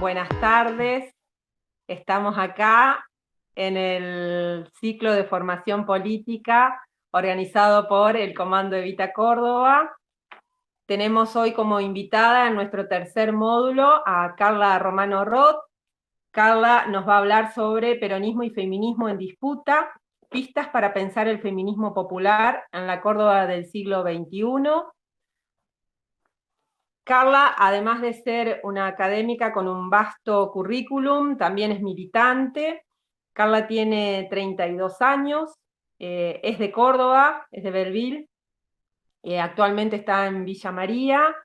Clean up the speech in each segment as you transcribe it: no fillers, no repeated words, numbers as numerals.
Buenas tardes. Estamos acá en el ciclo de formación política organizado por el Comando Evita Córdoba. Tenemos hoy como invitada en nuestro tercer módulo a Carla Romano Roth. Carla nos va a hablar sobre peronismo y feminismo en disputa, pistas para pensar el feminismo popular en la Córdoba del siglo XXI. Carla, además de ser una académica con un vasto currículum, también es militante. Carla tiene 32 años, es de Córdoba, es de Belleville, actualmente está en Villa María,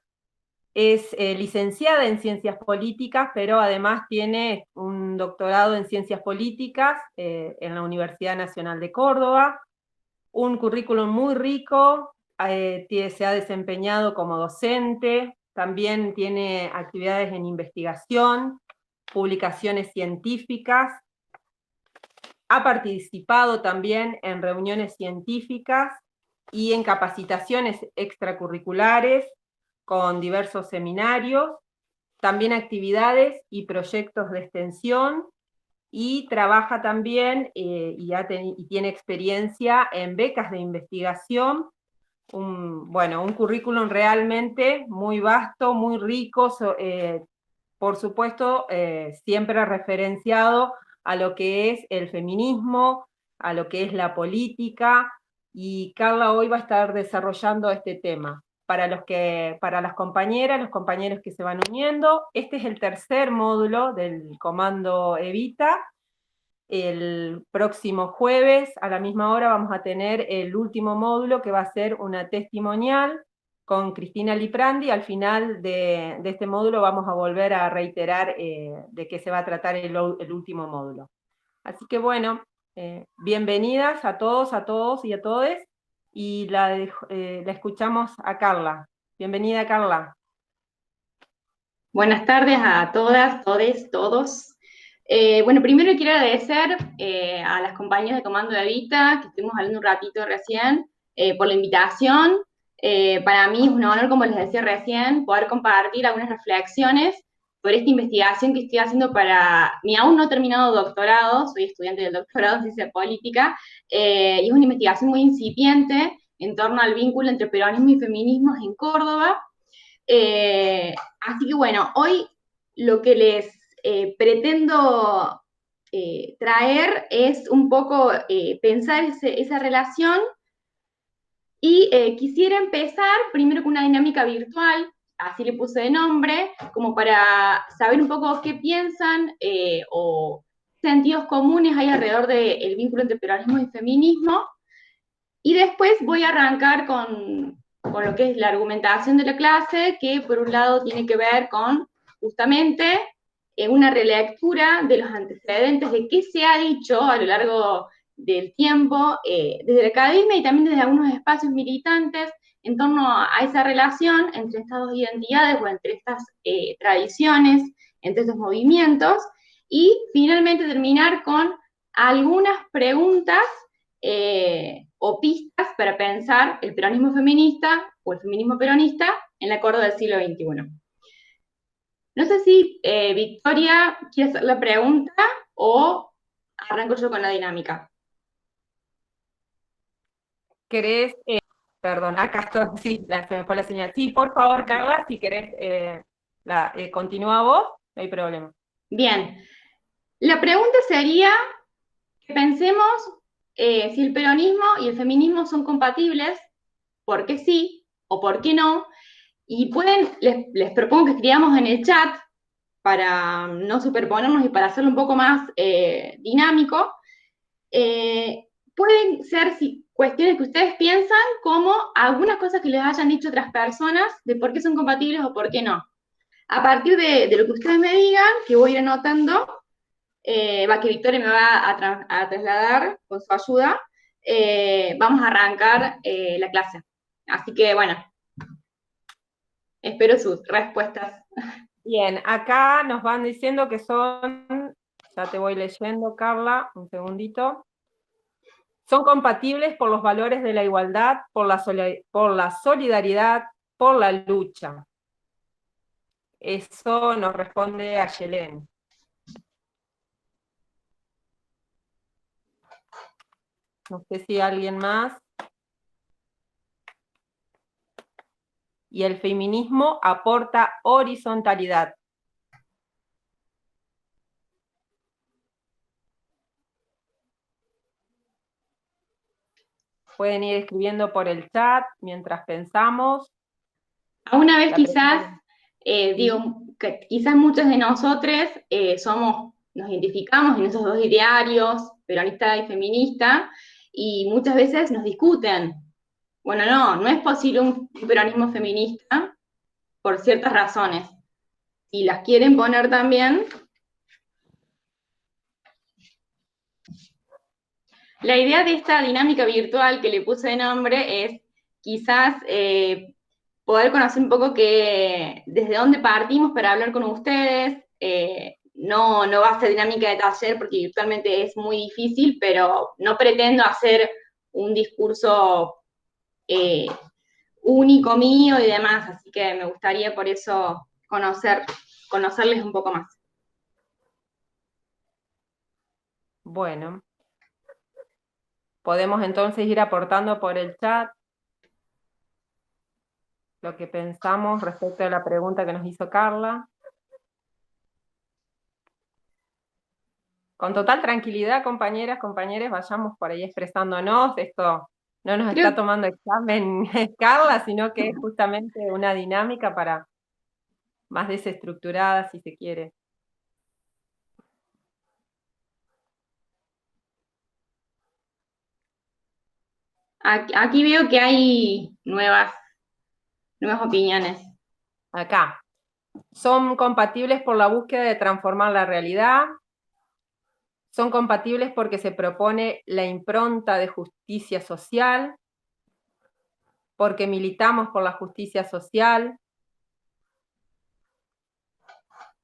es licenciada en Ciencias Políticas, pero además tiene un doctorado en Ciencias Políticas en la Universidad Nacional de Córdoba, un currículum muy rico, se ha desempeñado como docente, también tiene actividades en investigación, publicaciones científicas, ha participado también en reuniones científicas y en capacitaciones extracurriculares con diversos seminarios, también actividades y proyectos de extensión, y trabaja también y tiene experiencia en becas de investigación. Un currículum realmente muy vasto, muy rico, por supuesto, siempre referenciado a lo que es el feminismo, a lo que es la política, y Carla hoy va a estar desarrollando este tema. Para las compañeras, los compañeros que se van uniendo, este es el tercer módulo del Comando Evita. El próximo jueves a la misma hora vamos a tener el último módulo, que va a ser una testimonial con Cristina Liprandi. Al final de este módulo vamos a volver a reiterar de qué se va a tratar el último módulo. Así que bueno, bienvenidas a todos y a todes, y la escuchamos a Carla. Bienvenida, Carla. Buenas tardes a todas, todes, todos. Bueno, primero quiero agradecer a las compañeras de Comando de Evita, que estuvimos hablando un ratito recién, por la invitación. Para mí es un honor, como les decía recién, poder compartir algunas reflexiones sobre esta investigación que estoy haciendo para mi aún no terminado doctorado. Soy estudiante del doctorado en Ciencia Política, y es una investigación muy incipiente en torno al vínculo entre peronismo y feminismos en Córdoba. Así que bueno, hoy lo que les pretendo traer es un poco pensar esa relación, y quisiera empezar primero con una dinámica virtual, así le puse de nombre, como para saber un poco qué piensan o sentidos comunes hay alrededor del vínculo entre peronismo y feminismo. Y después voy a arrancar con lo que es la argumentación de la clase, que por un lado tiene que ver con justamente una relectura de los antecedentes de qué se ha dicho a lo largo del tiempo, desde la academia y también desde algunos espacios militantes, en torno a esa relación entre estas dos identidades o entre estas tradiciones, entre estos movimientos, y finalmente terminar con algunas preguntas o pistas para pensar el peronismo feminista o el feminismo peronista en la Córdoba del siglo XXI. No sé si Victoria quiere hacer la pregunta o arranco yo con la dinámica. ¿Querés? Perdón, acá estoy, sí, se me fue la señal. Sí, por favor, Carla, si querés, continúa vos, no hay problema. Bien, la pregunta sería que pensemos si el peronismo y el feminismo son compatibles, por qué sí o por qué no, y les propongo que escribamos en el chat para no superponernos y para hacerlo un poco más dinámico. Pueden ser cuestiones que ustedes piensan, como algunas cosas que les hayan dicho otras personas de por qué son compatibles o por qué no. A partir de lo que ustedes me digan, que voy a ir anotando, que Victoria me va a trasladar con su ayuda, vamos a arrancar la clase. Así que bueno, espero sus respuestas. Bien, acá nos van diciendo que son, ya te voy leyendo, Carla, un segundito. Son compatibles por los valores de la igualdad, por la solidaridad, por la lucha. Eso nos responde Ayelén. No sé si alguien más. Y el feminismo aporta horizontalidad. Pueden ir escribiendo por el chat mientras pensamos. Una vez La quizás, pregunta- digo, que quizás muchos de nosotros nos identificamos en esos dos idearios, peronista y feminista, y muchas veces nos discuten. Bueno, no es posible un peronismo feminista por ciertas razones. Si las quieren poner también. La idea de esta dinámica virtual que le puse de nombre es quizás poder conocer un poco desde dónde partimos para hablar con ustedes. No va a ser dinámica de taller porque virtualmente es muy difícil, pero no pretendo hacer un discurso eh, único mío y demás, así que me gustaría por eso conocerles un poco más. Bueno, podemos entonces ir aportando por el chat lo que pensamos respecto a la pregunta que nos hizo Carla. Con total tranquilidad, compañeras, compañeros, vayamos por ahí expresándonos. Esto no nos está Creo, tomando examen Carla, sino que es justamente una dinámica para más desestructurada, si se quiere. aquí veo que hay nuevas opiniones. Acá. Son compatibles por la búsqueda de transformar la realidad. Son compatibles porque se propone la impronta de justicia social, porque militamos por la justicia social.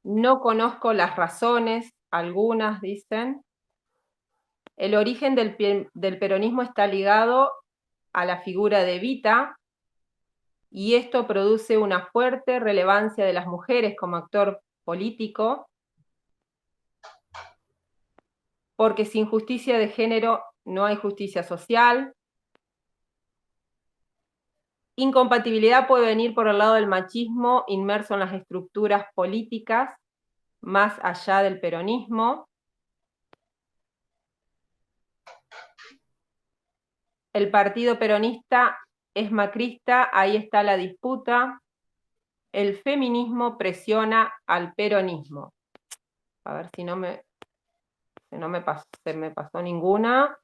No conozco las razones, algunas dicen. El origen del peronismo está ligado a la figura de Evita, y esto produce una fuerte relevancia de las mujeres como actor político, porque sin justicia de género no hay justicia social. Incompatibilidad puede venir por el lado del machismo inmerso en las estructuras políticas, más allá del peronismo. El partido peronista es macrista, ahí está la disputa. El feminismo presiona al peronismo. A ver si no se me pasó ninguna.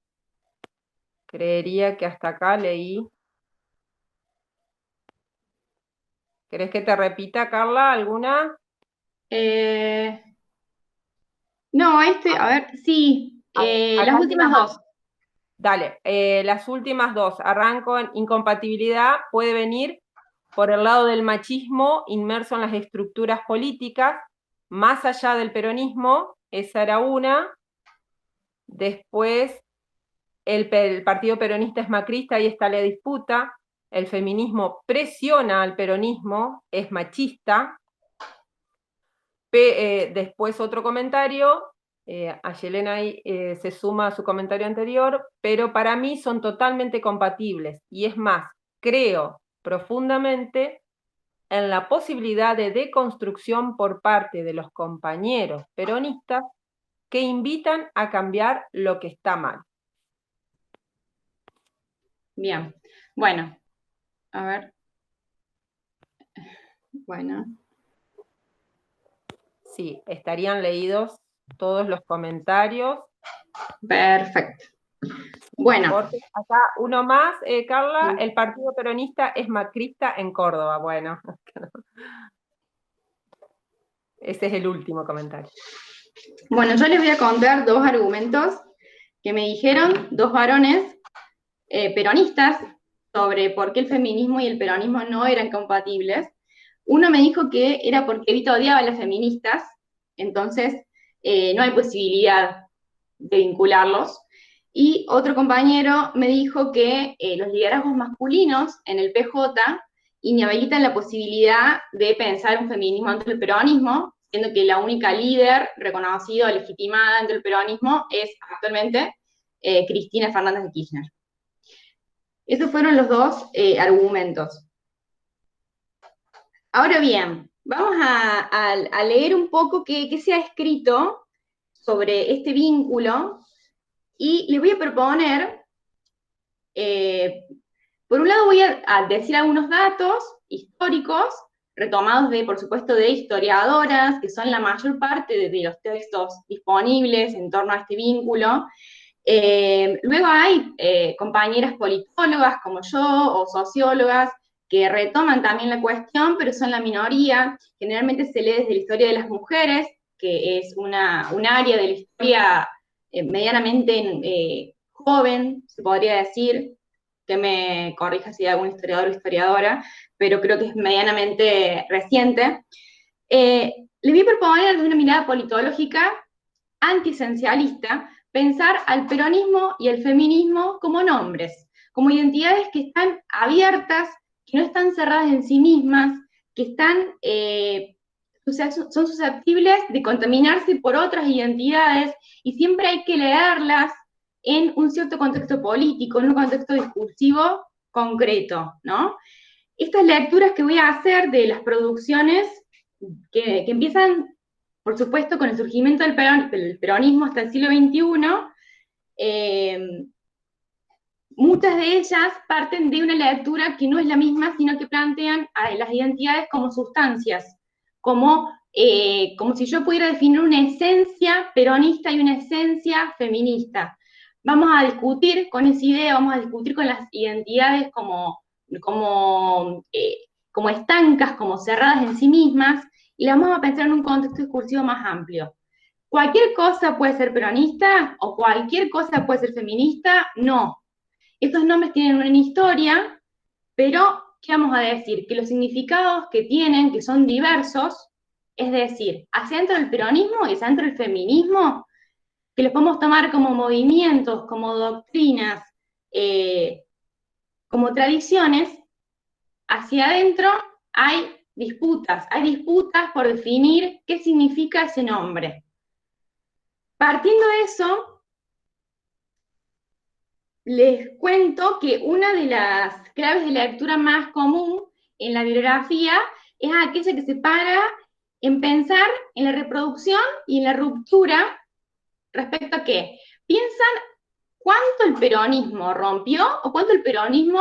Creería que hasta acá leí. ¿Querés que te repita, Carla, alguna? Eh, no, a ver, sí, A ver, las acá hay una últimas más. dos. Dale, las últimas dos. Arranco en incompatibilidad, puede venir por el lado del machismo inmerso en las estructuras políticas, más allá del peronismo, esa era una. Después, el partido peronista es macrista, ahí está la disputa. El feminismo presiona al peronismo, es machista. Después otro comentario, a Yelena ahí se suma a su comentario anterior, pero para mí son totalmente compatibles. Y es más, creo profundamente en la posibilidad de deconstrucción por parte de los compañeros peronistas que invitan a cambiar lo que está mal. Bien, bueno, a ver, bueno. Sí, estarían leídos todos los comentarios. Perfecto. Bueno, Porque acá uno más, Carla, el partido peronista es macrista en Córdoba. Bueno, ese es el último comentario. bueno, yo les voy a contar dos argumentos que me dijeron dos varones peronistas sobre por qué el feminismo y el peronismo no eran compatibles. Uno me dijo que era porque Evita odiaba a las feministas, entonces no hay posibilidad de vincularlos. Y otro compañero me dijo que los liderazgos masculinos en el PJ inhabilitan la posibilidad de pensar un feminismo dentro del peronismo, siendo que la única líder reconocida o legitimada dentro del peronismo es actualmente Cristina Fernández de Kirchner. Esos fueron los dos argumentos. Ahora bien, vamos a leer un poco qué se ha escrito sobre este vínculo y les voy a proponer, por un lado voy a decir algunos datos históricos, retomados por supuesto, de historiadoras, que son la mayor parte de los textos disponibles en torno a este vínculo. Luego hay compañeras politólogas como yo o sociólogas que retoman también la cuestión, pero son la minoría. Generalmente se lee desde la historia de las mujeres, que es un área de la historia medianamente joven, se podría decir, que me corrija si hay algún historiador o historiadora, pero creo que es medianamente reciente. Le voy a proponer desde una mirada politológica antiesencialista pensar al peronismo y el feminismo como nombres, como identidades que están abiertas, que no están cerradas en sí mismas, que están, son susceptibles de contaminarse por otras identidades y siempre hay que leerlas en un cierto contexto político, en un contexto discursivo concreto, ¿no? Estas lecturas que voy a hacer de las producciones que empiezan, por supuesto, con el surgimiento del peronismo hasta el siglo XXI, muchas de ellas parten de una lectura que no es la misma, sino que plantean a las identidades como sustancias, como si yo pudiera definir una esencia peronista y una esencia feminista. Vamos a discutir con esa idea, vamos a discutir con las identidades como estancas, como cerradas en sí mismas, y las vamos a pensar en un contexto discursivo más amplio. ¿Cualquier cosa puede ser peronista o cualquier cosa puede ser feminista? No. Estos nombres tienen una historia, pero ¿qué vamos a decir? Que los significados que tienen, que son diversos, es decir, hacia dentro del peronismo y hacia dentro del feminismo, que los podemos tomar como movimientos, como doctrinas, como tradiciones, hacia adentro hay disputas por definir qué significa ese nombre. Partiendo de eso, les cuento que una de las claves de lectura más común en la bibliografía es aquella que se para en pensar en la reproducción y en la ruptura respecto a qué. Piensan cuánto el peronismo rompió o cuánto el peronismo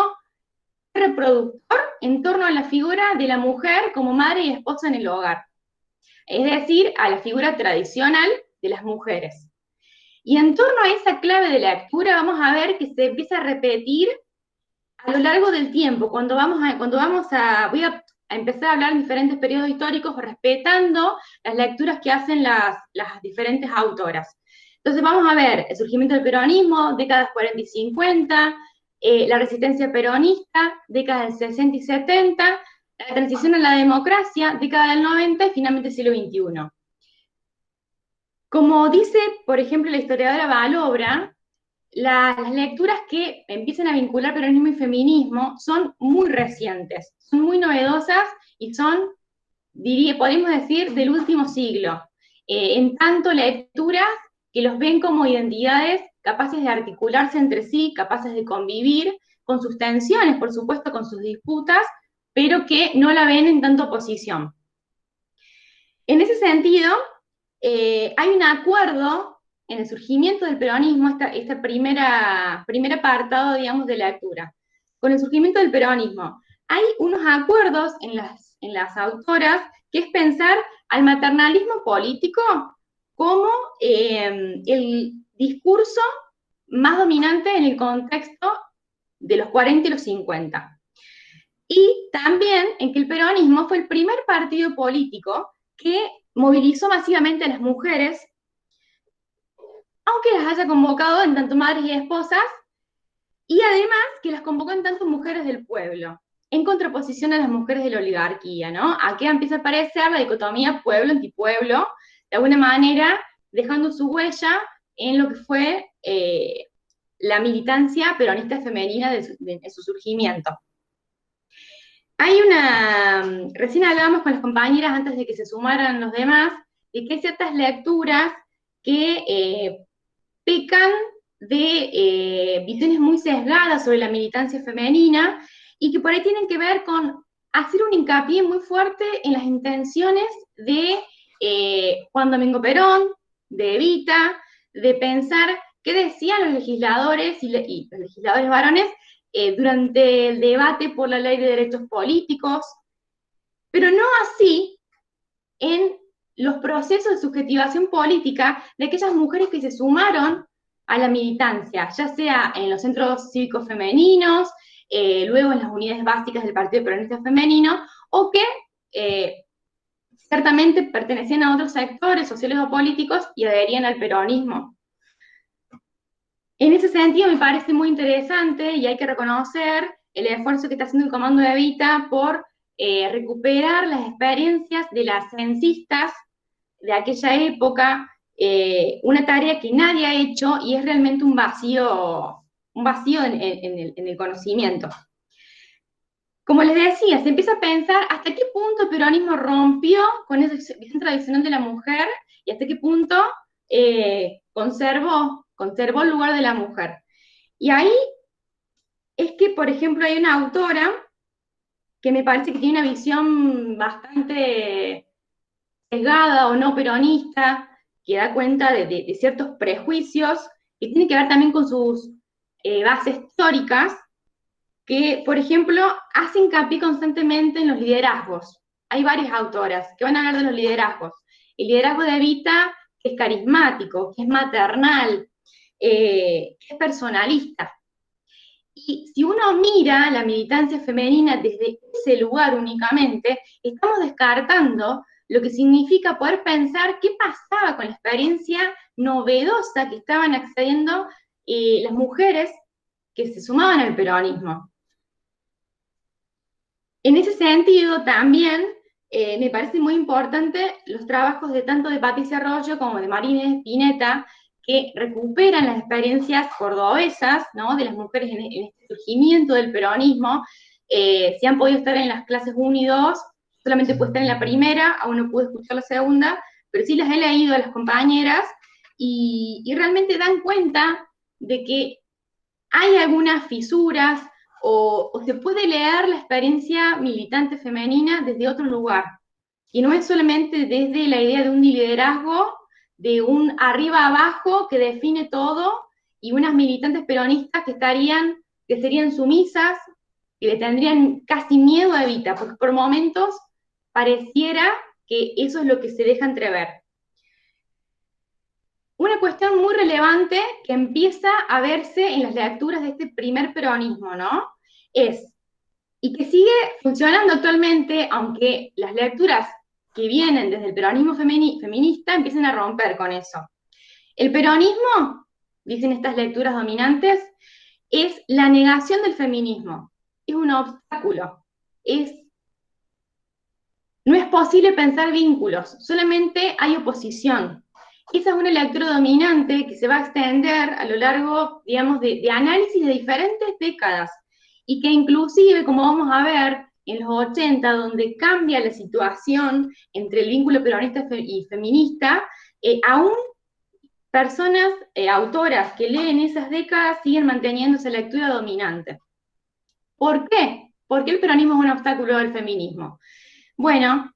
es reproductor en torno a la figura de la mujer como madre y esposa en el hogar. Es decir, a la figura tradicional de las mujeres. Y en torno a esa clave de lectura vamos a ver que se empieza a repetir a lo largo del tiempo, voy a empezar a hablar en diferentes periodos históricos respetando las lecturas que hacen las diferentes autoras. Entonces vamos a ver el surgimiento del peronismo, décadas 40 y 50, la resistencia peronista, décadas del 60 y 70, la transición a la democracia, década del 90 y finalmente el siglo XXI. Como dice, por ejemplo, la historiadora Valobra, las lecturas que empiezan a vincular peronismo y feminismo son muy recientes, son muy novedosas y son, podríamos decir, del último siglo. En tanto, lecturas que los ven como identidades capaces de articularse entre sí, capaces de convivir con sus tensiones, por supuesto, con sus disputas, pero que no la ven en tanta oposición. En ese sentido, hay un acuerdo en el surgimiento del peronismo, este primer apartado, digamos, de la lectura. Con el surgimiento del peronismo, hay unos acuerdos en las autoras que es pensar al maternalismo político como el discurso más dominante en el contexto de los 40 y los 50. Y también en que el peronismo fue el primer partido político que movilizó masivamente a las mujeres, aunque las haya convocado en tanto madres y esposas, y además que las convocó en tanto mujeres del pueblo, en contraposición a las mujeres de la oligarquía, ¿no? Aquí empieza a aparecer la dicotomía pueblo-antipueblo, de alguna manera dejando su huella en lo que fue la militancia peronista femenina de su surgimiento. Hay recién hablábamos con las compañeras antes de que se sumaran los demás, de que hay ciertas lecturas que pecan de visiones muy sesgadas sobre la militancia femenina y que por ahí tienen que ver con hacer un hincapié muy fuerte en las intenciones de Juan Domingo Perón, de Evita, de pensar qué decían los legisladores y los legisladores varones durante el debate por la ley de derechos políticos, pero no así en los procesos de subjetivación política de aquellas mujeres que se sumaron a la militancia, ya sea en los centros cívicos femeninos, luego en las unidades básicas del Partido Peronista Femenino, o que ciertamente pertenecían a otros sectores sociales o políticos y adherían al peronismo. En ese sentido me parece muy interesante y hay que reconocer el esfuerzo que está haciendo el Comando de Evita por recuperar las experiencias de las censistas de aquella época, una tarea que nadie ha hecho y es realmente un vacío en el conocimiento. Como les decía, se empieza a pensar hasta qué punto el peronismo rompió con esa visión tradicional de la mujer y hasta qué punto conservó el lugar de la mujer. Y ahí es que, por ejemplo, hay una autora que me parece que tiene una visión bastante sesgada o no peronista, que da cuenta de ciertos prejuicios, que tiene que ver también con sus bases históricas, que, por ejemplo, hace hincapié constantemente en los liderazgos. Hay varias autoras que van a hablar de los liderazgos. El liderazgo de Evita, que es carismático, que es maternal, que es personalista. Y si uno mira la militancia femenina desde ese lugar únicamente, estamos descartando lo que significa poder pensar qué pasaba con la experiencia novedosa que estaban accediendo las mujeres que se sumaban al peronismo. En ese sentido, también me parece muy importante los trabajos de tanto de Patricia Arroyo como de Marina Spinetta, que recuperan las experiencias cordobesas, ¿no? De las mujeres en este surgimiento del peronismo. Si han podido estar en las clases 1 y 2, solamente pude estar en la primera, aún no pude escuchar la segunda, pero sí las he leído a las compañeras y realmente dan cuenta de que hay algunas fisuras o se puede leer la experiencia militante femenina desde otro lugar. Y no es solamente desde la idea de un liderazgo, de un arriba abajo que define todo, y unas militantes peronistas que serían sumisas, que le tendrían casi miedo a Evita, porque por momentos pareciera que eso es lo que se deja entrever. Una cuestión muy relevante que empieza a verse en las lecturas de este primer peronismo, ¿no? Y que sigue funcionando actualmente, aunque las lecturas que vienen desde el peronismo feminista empiezan a romper con eso. El peronismo, dicen estas lecturas dominantes, es la negación del feminismo, es un obstáculo, no es posible pensar vínculos, solamente hay oposición. Esa es una lectura dominante que se va a extender a lo largo, digamos, de análisis de diferentes décadas y que inclusive, como vamos a ver, en los 80, donde cambia la situación entre el vínculo peronista y feminista, aún personas, autoras que leen esas décadas siguen manteniendo esa lectura dominante. ¿Por qué? ¿Por qué el peronismo es un obstáculo al feminismo? Bueno,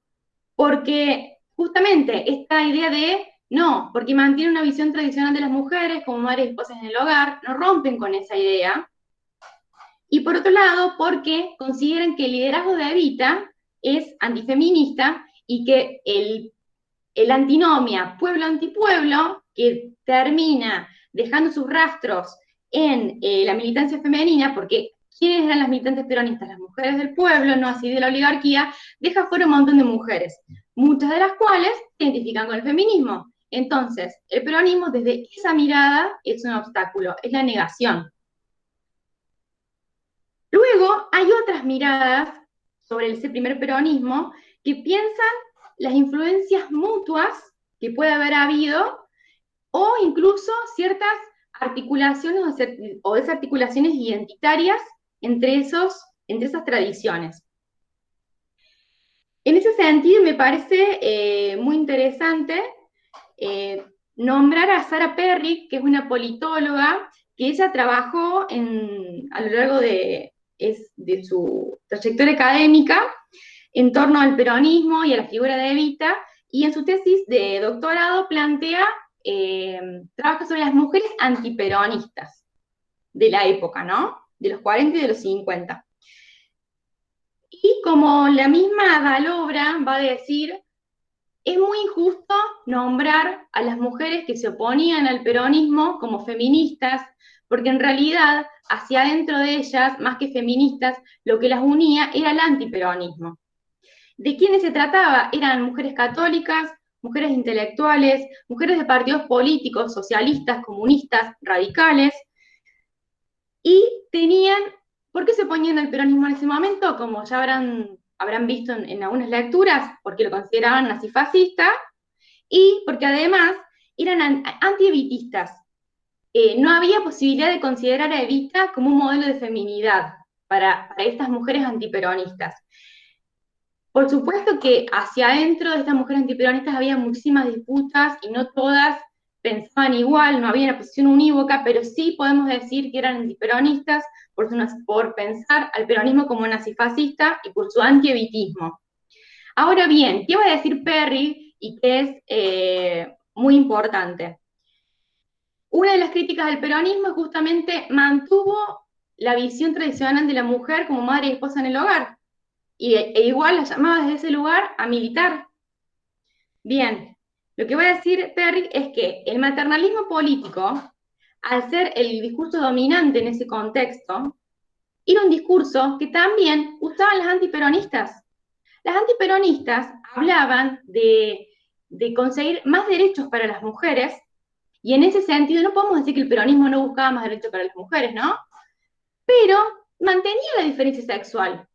porque justamente esta idea de no, porque mantiene una visión tradicional de las mujeres como madres y esposas en el hogar, no rompen con esa idea. Y por otro lado, porque consideran que el liderazgo de Evita es antifeminista y que el antinomia pueblo-antipueblo, que termina dejando sus rastros en la militancia femenina, porque ¿quiénes eran las militantes peronistas? Las mujeres del pueblo, no así de la oligarquía, deja fuera un montón de mujeres, muchas de las cuales se identifican con el feminismo. Entonces, el peronismo desde esa mirada es un obstáculo, es la negación. Luego hay otras miradas sobre ese primer peronismo que piensan las influencias mutuas que puede haber habido o incluso ciertas articulaciones o desarticulaciones identitarias entre esas tradiciones. En ese sentido, me parece muy interesante eh, nombrar a Sarah Perry, que es una politóloga, que ella trabajó a lo largo de su trayectoria académica en torno al peronismo y a la figura de Evita, y en su tesis de doctorado plantea, trabaja sobre las mujeres antiperonistas de la época, ¿no? De los 40 y de los 50. Y como la misma Dalobra va a decir, es muy injusto nombrar a las mujeres que se oponían al peronismo como feministas, porque en realidad, hacia adentro de ellas, más que feministas, lo que las unía era el antiperonismo. ¿De quiénes se trataba? Eran mujeres católicas, mujeres intelectuales, mujeres de partidos políticos, socialistas, comunistas, radicales, y tenían, ¿por qué se oponían al peronismo en ese momento? Como ya habrán visto en algunas lecturas, porque lo consideraban nazifascista, y porque además eran anti-evitistas. No había posibilidad de considerar a Evita como un modelo de feminidad para estas mujeres antiperonistas. Por supuesto que hacia adentro de estas mujeres antiperonistas había muchísimas disputas y no todas pensaban igual, no había una posición unívoca, pero sí podemos decir que eran antiperonistas por pensar al peronismo como nazifascista y por su antievitismo. Ahora bien, ¿qué va a decir Perry y qué es muy importante? Una de las críticas al peronismo es justamente mantuvo la visión tradicional de la mujer como madre y esposa en el hogar, e igual la llamaba desde ese lugar a militar. Bien, lo que voy a decir, Perry, es que el maternalismo político, al ser el discurso dominante en ese contexto, era un discurso que también usaban las antiperonistas. Las antiperonistas hablaban de conseguir más derechos para las mujeres, y en ese sentido no podemos decir que el peronismo no buscaba más derechos para las mujeres, ¿no? Pero mantenía la diferencia sexual.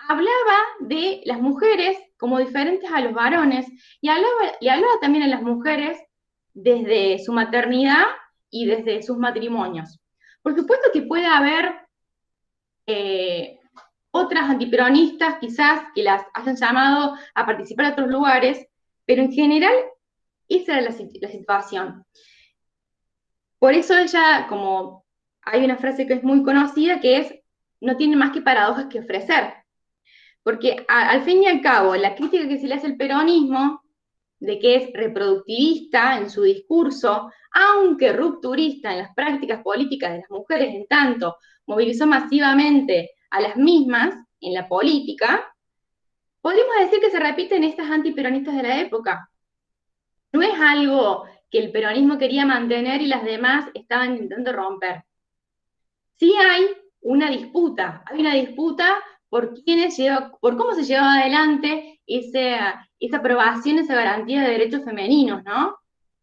Hablaba de las mujeres como diferentes a los varones y hablaba también a las mujeres desde su maternidad y desde sus matrimonios. Por supuesto que puede haber eh, otras antiperonistas quizás que las hayan llamado a participar en otros lugares, pero en general esa era la situación. Por eso ella, como hay una frase que es muy conocida, que es, no tiene más que paradojas que ofrecer. Porque al fin y al cabo, la crítica que se le hace al peronismo, de que es reproductivista en su discurso, aunque rupturista en las prácticas políticas de las mujeres, en tanto movilizó masivamente a las mismas en la política, podríamos decir que se repiten estas antiperonistas de la época. No es algo que el peronismo quería mantener y las demás estaban intentando romper. Sí hay una disputa por cómo se llevaba adelante esa aprobación, esa garantía de derechos femeninos, ¿no?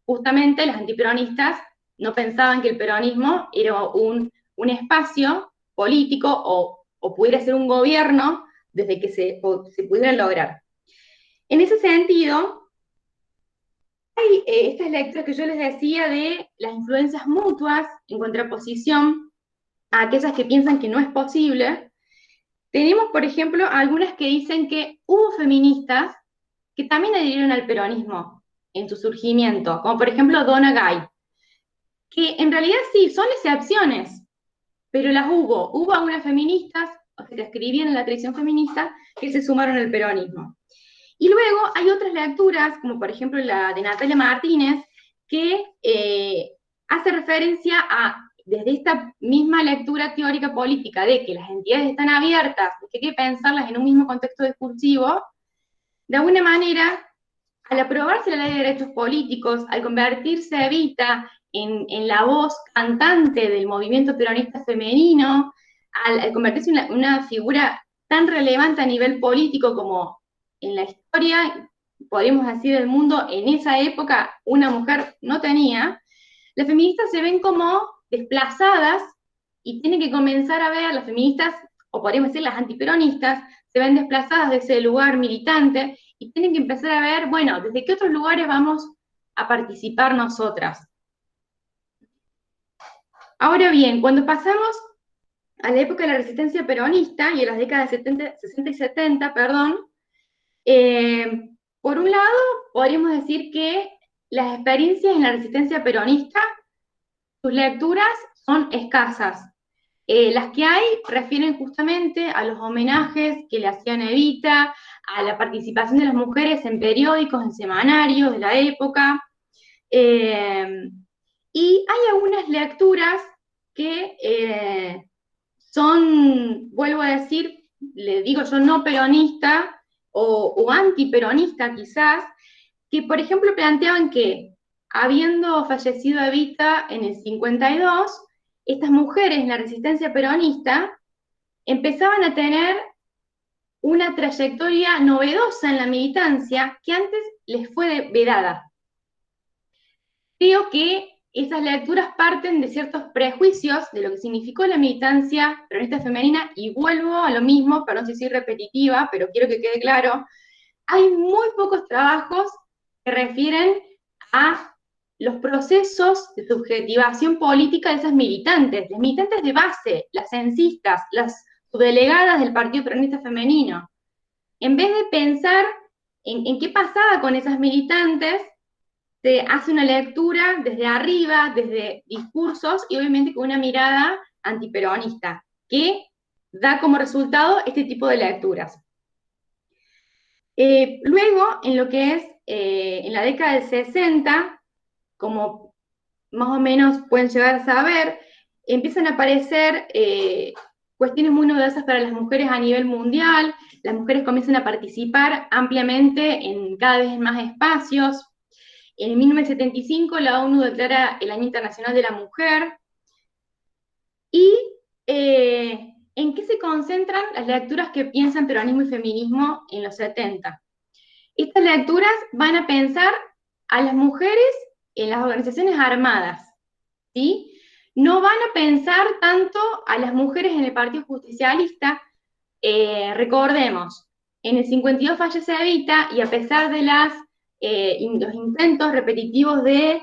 Justamente las antiperonistas no pensaban que el peronismo era un espacio político o pudiera ser un gobierno desde que se pudieran lograr. En ese sentido, hay estas lecturas que yo les decía de las influencias mutuas en contraposición a aquellas que piensan que no es posible. Tenemos, por ejemplo, algunas que dicen que hubo feministas que también adhirieron al peronismo en su surgimiento, como por ejemplo Donna Gay, que en realidad sí, son excepciones, pero las hubo. Hubo algunas feministas, o sea, que escribían en la tradición feminista, que se sumaron al peronismo. Y luego hay otras lecturas, como por ejemplo la de Natalia Martínez, que hace referencia a, desde esta misma lectura teórica política de que las entidades están abiertas, que hay que pensarlas en un mismo contexto discursivo, de alguna manera, al aprobarse la ley de derechos políticos, al convertirse Evita en la voz cantante del movimiento peronista femenino, al convertirse en una figura tan relevante a nivel político como en la historia, podríamos decir, del mundo, en esa época una mujer no tenía, las feministas se ven como desplazadas y tienen que comenzar a ver, las feministas, o podríamos decir las antiperonistas, se ven desplazadas de ese lugar militante y tienen que empezar a ver, bueno, desde qué otros lugares vamos a participar nosotras. Ahora bien, cuando pasamos a la época de la resistencia peronista y a las décadas 60 y 70, perdón, Por un lado, podríamos decir que las experiencias en la resistencia peronista, sus lecturas son escasas. Las que hay refieren justamente a los homenajes que le hacían a Evita, a la participación de las mujeres en periódicos, en semanarios de la época, y hay algunas lecturas que son, vuelvo a decir, le digo yo no peronista o antiperonista quizás, que por ejemplo planteaban que habiendo fallecido Evita en el 52, estas mujeres en la resistencia peronista empezaban a tener una trayectoria novedosa en la militancia que antes les fue vedada. Creo que esas lecturas parten de ciertos prejuicios de lo que significó la militancia peronista femenina, y vuelvo a lo mismo, perdón si soy repetitiva, pero quiero que quede claro, hay muy pocos trabajos que refieren a los procesos de subjetivación política de esas militantes, las militantes de base, las censistas, las subdelegadas del Partido Peronista Femenino. En vez de pensar en qué pasaba con esas militantes, se hace una lectura desde arriba, desde discursos y obviamente con una mirada antiperonista, que da como resultado este tipo de lecturas. Luego, en lo que es en la década del 60, como más o menos pueden llegar a saber, empiezan a aparecer cuestiones muy novedosas para las mujeres a nivel mundial, las mujeres comienzan a participar ampliamente en cada vez más espacios. En 1975 la ONU declara el Año Internacional de la Mujer. ¿Y en qué se concentran las lecturas que piensan peronismo y feminismo en los 70? Estas lecturas van a pensar a las mujeres en las organizaciones armadas, ¿sí? No van a pensar tanto a las mujeres en el Partido Justicialista. Recordemos, en el 52 fallece Evita y a pesar de los intentos repetitivos de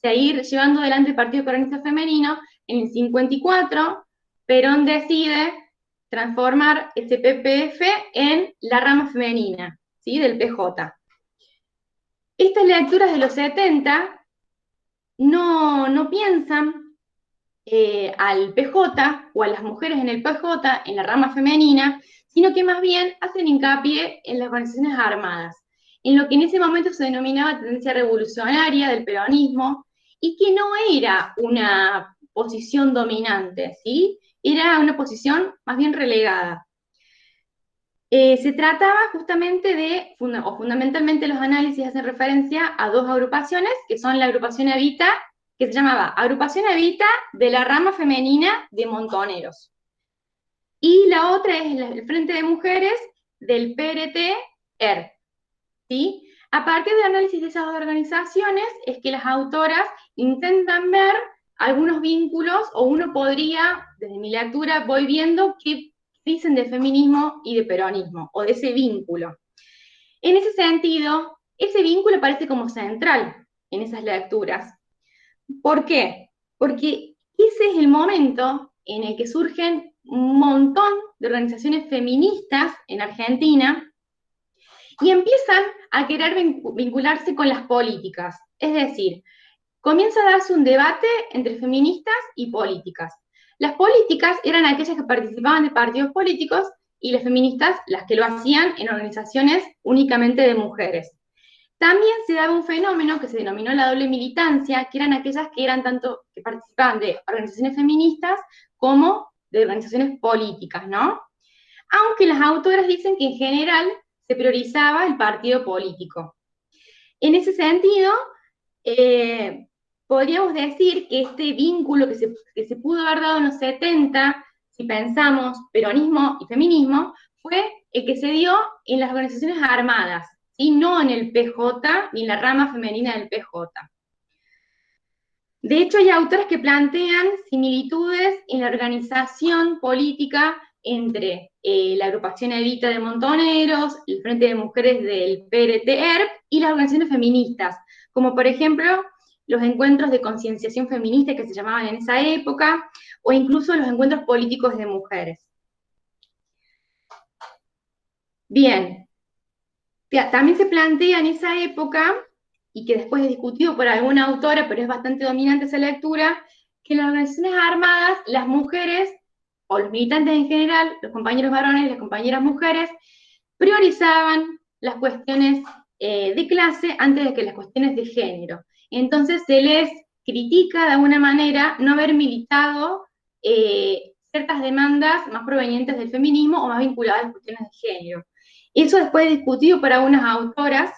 seguir llevando adelante el Partido Peronista Femenino, en el 54 Perón decide transformar ese PPF en la rama femenina, ¿sí? Del PJ. Estas lecturas de los 70 no piensan al PJ o a las mujeres en el PJ, en la rama femenina, sino que más bien hacen hincapié en las organizaciones armadas, en lo que en ese momento se denominaba tendencia revolucionaria del peronismo, y que no era una posición dominante, ¿sí? Era una posición más bien relegada. Se trataba justamente de, o fundamentalmente los análisis hacen referencia a dos agrupaciones, que son la agrupación Evita, que se llamaba Agrupación Evita de la rama femenina de Montoneros. Y la otra es el Frente de Mujeres del PRT-ER. ¿Sí? A partir del análisis de esas dos organizaciones es que las autoras intentan ver algunos vínculos, o uno podría, desde mi lectura, voy viendo qué dicen de feminismo y de peronismo, o de ese vínculo. En ese sentido, ese vínculo parece como central en esas lecturas. ¿Por qué? Porque ese es el momento en el que surgen un montón de organizaciones feministas en Argentina y empiezan a querer vincularse con las políticas. Es decir, comienza a darse un debate entre feministas y políticas. Las políticas eran aquellas que participaban de partidos políticos y las feministas las que lo hacían en organizaciones únicamente de mujeres. También se daba un fenómeno que se denominó la doble militancia, que eran aquellas que eran tanto que participaban de organizaciones feministas como de organizaciones políticas, ¿no? Aunque las autoras dicen que en general se priorizaba el partido político. En ese sentido, podríamos decir que este vínculo que se pudo haber dado en los 70, si pensamos peronismo y feminismo, fue el que se dio en las organizaciones armadas, ¿sí? No en el PJ ni en la rama femenina del PJ. De hecho, hay autores que plantean similitudes en la organización política entre la agrupación Evita de Montoneros, el Frente de Mujeres del PRT-ERP y las organizaciones feministas, como por ejemplo los encuentros de concienciación feminista que se llamaban en esa época, o incluso los encuentros políticos de mujeres. Bien, También se plantea en esa época, y que después es discutido por alguna autora, pero es bastante dominante esa lectura, que en las organizaciones armadas, las mujeres, o los militantes en general, los compañeros varones y las compañeras mujeres, priorizaban las cuestiones de clase antes de que las cuestiones de género. Entonces se les critica de alguna manera no haber militado ciertas demandas más provenientes del feminismo o más vinculadas a las cuestiones de género. Eso después es discutido por algunas autoras.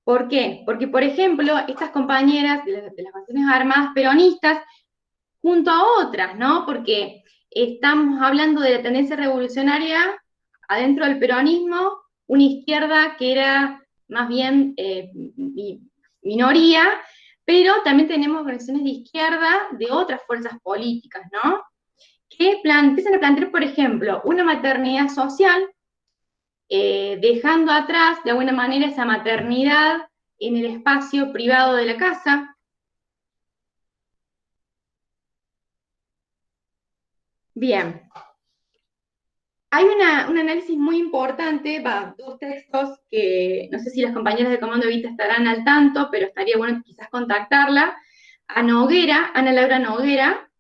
¿Por qué? Porque, por ejemplo, estas compañeras de las Fuerzas Armadas peronistas, junto a otras, ¿no? Porque estamos hablando de la tendencia revolucionaria adentro del peronismo, una izquierda que era más bien minoría, pero también tenemos organizaciones de izquierda de otras fuerzas políticas, ¿no? Que empiezan a plantear, por ejemplo, una maternidad social, dejando atrás de alguna manera esa maternidad en el espacio privado de la casa. Bien, hay un análisis muy importante, dos textos que no sé si las compañeras de Comando Evita estarán al tanto, pero estaría bueno quizás contactarla, a Noguera, Ana Laura Noguera,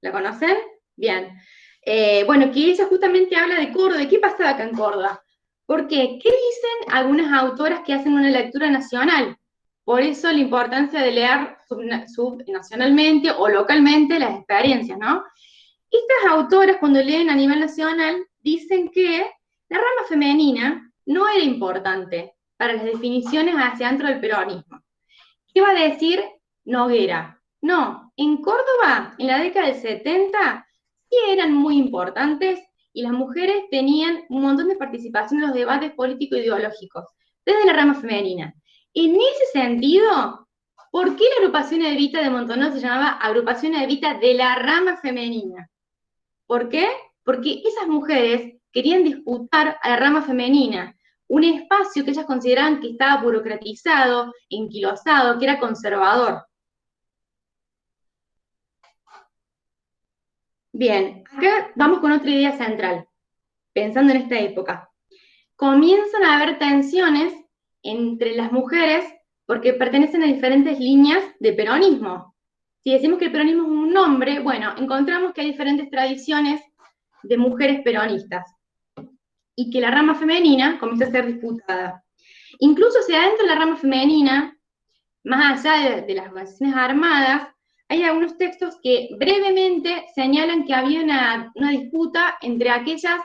¿la conocen? Bien. Bueno, que ella justamente habla de Córdoba, ¿de qué pasaba acá en Córdoba? ¿Por qué? ¿Qué dicen algunas autoras que hacen una lectura nacional? Por eso la importancia de leer subnacionalmente o localmente las experiencias, ¿no? Estas autoras, cuando leen a nivel nacional, dicen que la rama femenina no era importante para las definiciones hacia dentro del peronismo. ¿Qué va a decir Noguera? No, en Córdoba, en la década del 70, sí eran muy importantes y las mujeres tenían un montón de participación en los debates político-ideológicos, desde la rama femenina. En ese sentido, ¿por qué la agrupación Evita de Montonó se llamaba agrupación Evita de la rama femenina? ¿Por qué? Porque esas mujeres querían disputar a la rama femenina un espacio que ellas consideraban que estaba burocratizado, enquilosado, que era conservador. Bien, acá vamos con otra idea central, pensando en esta época. Comienzan a haber tensiones entre las mujeres porque pertenecen a diferentes líneas de peronismo. Si decimos que el peronismo es un nombre, bueno, encontramos que hay diferentes tradiciones de mujeres peronistas y que la rama femenina comienza a ser disputada. Incluso si adentro de la rama femenina, más allá de las organizaciones armadas, hay algunos textos que brevemente señalan que había una disputa entre aquellas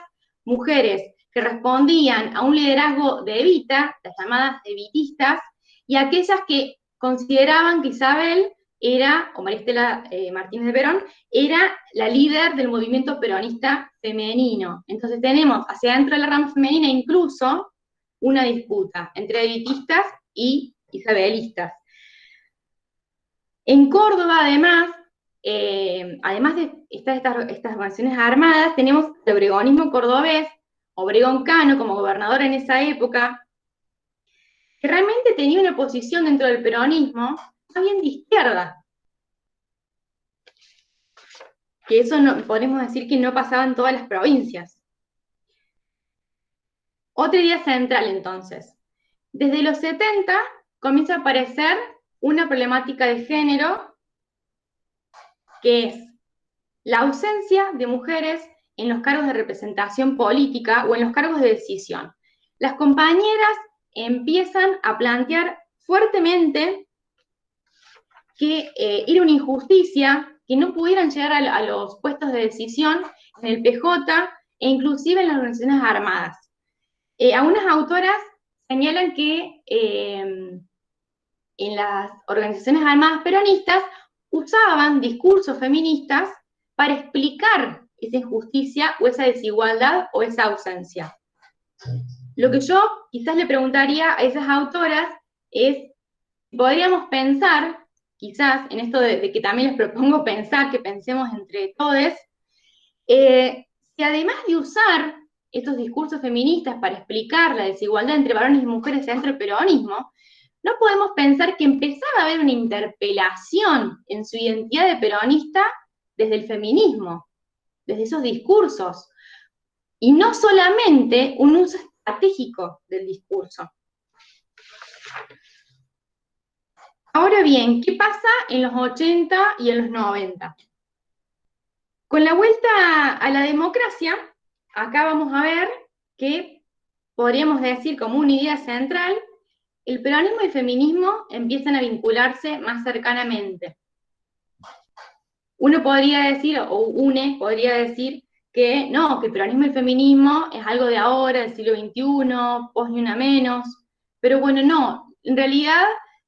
mujeres que respondían a un liderazgo de Evita, las llamadas evitistas, y aquellas que consideraban que Isabel era, o María Estela Martínez de Perón, era la líder del movimiento peronista femenino. Entonces tenemos hacia adentro de la rama femenina incluso una disputa entre evitistas y isabelistas. En Córdoba, además de estas organizaciones armadas, tenemos el obregonismo cordobés, Obregón Cano como gobernador en esa época, que realmente tenía una posición dentro del peronismo más bien de izquierda. Que eso no, podemos decir que no pasaba en todas las provincias. Otra idea central, entonces. Desde los 70 comienza a aparecer una problemática de género que es la ausencia de mujeres en los cargos de representación política o en los cargos de decisión. Las compañeras empiezan a plantear fuertemente que era una injusticia que no pudieran llegar a los puestos de decisión en el PJ e inclusive en las organizaciones armadas. Algunas autoras señalan que en las organizaciones armadas peronistas usaban discursos feministas para explicar esa injusticia o esa desigualdad o esa ausencia. Lo que yo quizás le preguntaría a esas autoras es, podríamos pensar, quizás en esto de que también les propongo pensar, que pensemos entre todos, si además de usar estos discursos feministas para explicar la desigualdad entre varones y mujeres dentro del peronismo, no podemos pensar que empezaba a haber una interpelación en su identidad de peronista desde el feminismo, desde esos discursos. Y no solamente un uso estratégico del discurso. Ahora bien, ¿qué pasa en los 80 y en los 90? Con la vuelta a la democracia, acá vamos a ver que podríamos decir como una idea central, el peronismo y el feminismo empiezan a vincularse más cercanamente. Uno podría decir, o UNE podría decir que no, que el peronismo y el feminismo es algo de ahora, del siglo XXI, post ni una menos, pero bueno, no, en realidad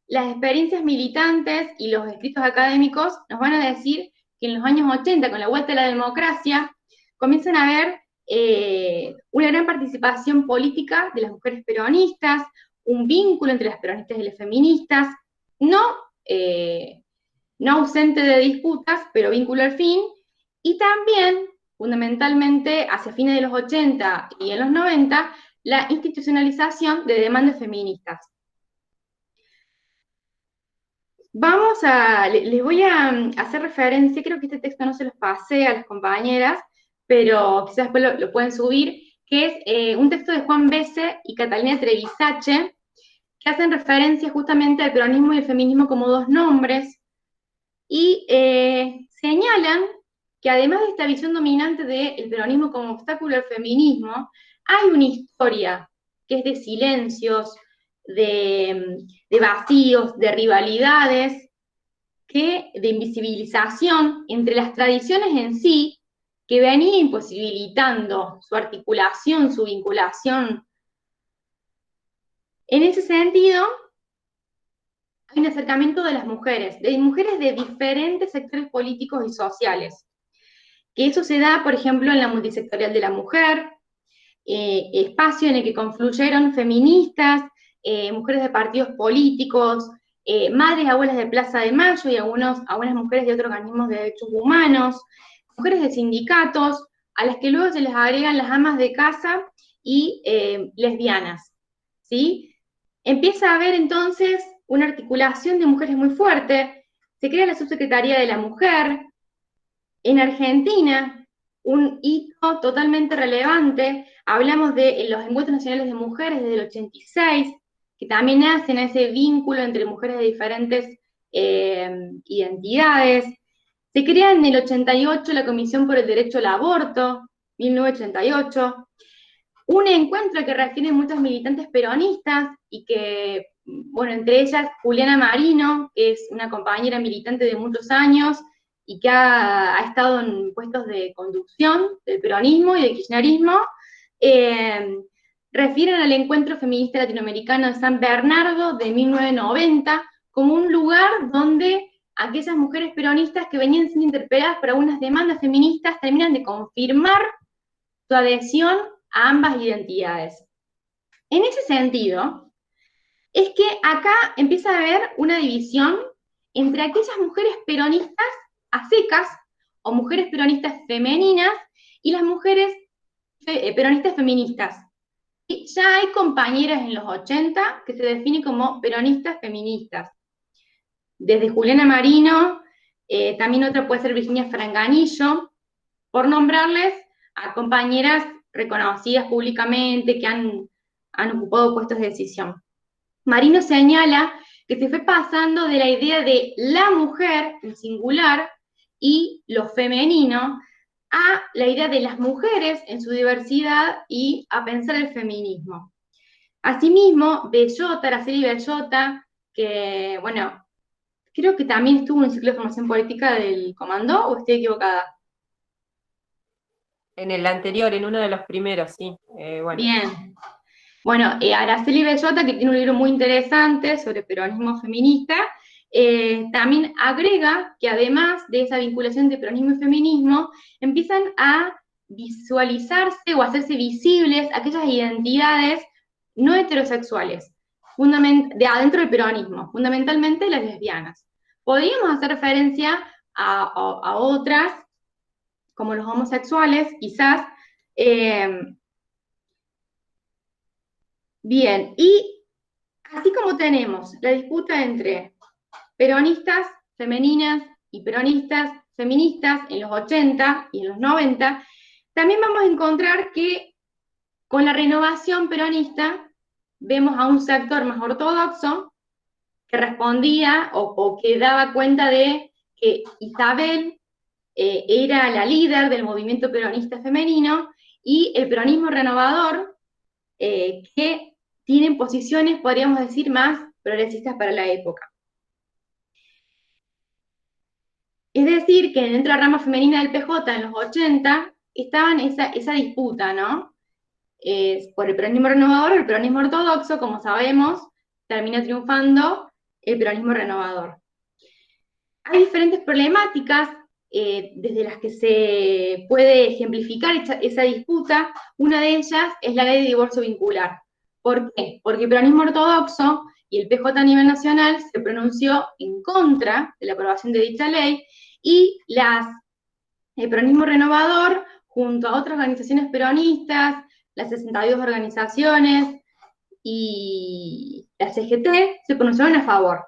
las experiencias militantes y los escritos académicos nos van a decir que en los años 80, con la vuelta a la democracia, comienzan a haber una gran participación política de las mujeres peronistas, un vínculo entre las peronistas y las feministas, no, no ausente de disputas, pero vínculo al fin, y también, fundamentalmente, hacia fines de los 80 y en los 90, la institucionalización de demandas feministas. Les voy a hacer referencia, creo que este texto no se los pasé a las compañeras, pero quizás después lo pueden subir, que es un texto de Juan Besse y Catalina Trevisace, que hacen referencia justamente al peronismo y el feminismo como dos nombres, y señalan que además de esta visión dominante del peronismo como obstáculo al feminismo, hay una historia que es de silencios, de vacíos, de rivalidades, de invisibilización entre las tradiciones en sí, que venía imposibilitando su articulación, su vinculación. En ese sentido, hay un acercamiento de las mujeres de diferentes sectores políticos y sociales, que eso se da, por ejemplo, en la multisectorial de la mujer, espacio en el que confluyeron feministas, mujeres de partidos políticos, madres, abuelas de Plaza de Mayo y algunas mujeres de otros organismos de derechos humanos, mujeres de sindicatos, a las que luego se les agregan las amas de casa y lesbianas, ¿sí? Empieza a haber entonces una articulación de mujeres muy fuerte, se crea la Subsecretaría de la Mujer. En Argentina, un hito totalmente relevante, hablamos de los encuentros nacionales de mujeres desde el 86, que también hacen ese vínculo entre mujeres de diferentes identidades. Se crea en el 88 la Comisión por el Derecho al Aborto, 1988, un encuentro que refieren muchas militantes peronistas y que, bueno, entre ellas Juliana Marino, que es una compañera militante de muchos años y que ha estado en puestos de conducción del peronismo y del kirchnerismo, refieren al Encuentro Feminista Latinoamericano de San Bernardo de 1990 como un lugar donde aquellas mujeres peronistas que venían siendo interpeladas por algunas demandas feministas terminan de confirmar su adhesión a ambas identidades. En ese sentido, es que acá empieza a haber una división entre aquellas mujeres peronistas a secas o mujeres peronistas femeninas y las mujeres peronistas feministas. Y ya hay compañeras en los 80 que se definen como peronistas feministas. Desde Juliana Marino, también otra puede ser Virginia Franganillo, por nombrarles a compañeras reconocidas públicamente que han ocupado puestos de decisión. Marino señala que se fue pasando de la idea de la mujer en singular y lo femenino a la idea de las mujeres en su diversidad y a pensar el feminismo. Asimismo, Bellota, Araceli Bellota, que, bueno, creo que también estuvo en un ciclo de formación política del Comando, ¿o estoy equivocada? En el anterior, en uno de los primeros, sí. Bueno. Bien. Bueno, Araceli Bellota, que tiene un libro muy interesante sobre peronismo feminista, también agrega que además de esa vinculación de peronismo y feminismo, empiezan a visualizarse o hacerse visibles aquellas identidades no heterosexuales, de adentro del peronismo, fundamentalmente las lesbianas. Podríamos hacer referencia a otras, como los homosexuales, quizás. Bien, y así como tenemos la disputa entre peronistas femeninas y peronistas feministas en los 80 y en los 90, también vamos a encontrar que Con la renovación peronista vemos a un sector más ortodoxo que respondía o que daba cuenta de que Isabel era la líder del movimiento peronista femenino y el peronismo renovador, que tienen posiciones, podríamos decir, más progresistas para la época. Es decir, que dentro de la rama femenina del PJ en los 80 estaban esa disputa, ¿no? Por el peronismo renovador o el peronismo ortodoxo, como sabemos, termina triunfando el peronismo renovador. Hay diferentes problemáticas desde las que se puede ejemplificar esa disputa. Una de ellas es la ley de divorcio vincular. ¿Por qué? Porque el peronismo ortodoxo y el PJ a nivel nacional se pronunció en contra de la aprobación de dicha ley y el peronismo renovador, junto a otras organizaciones peronistas, las 62 organizaciones y la CGT, se pronunciaron a favor.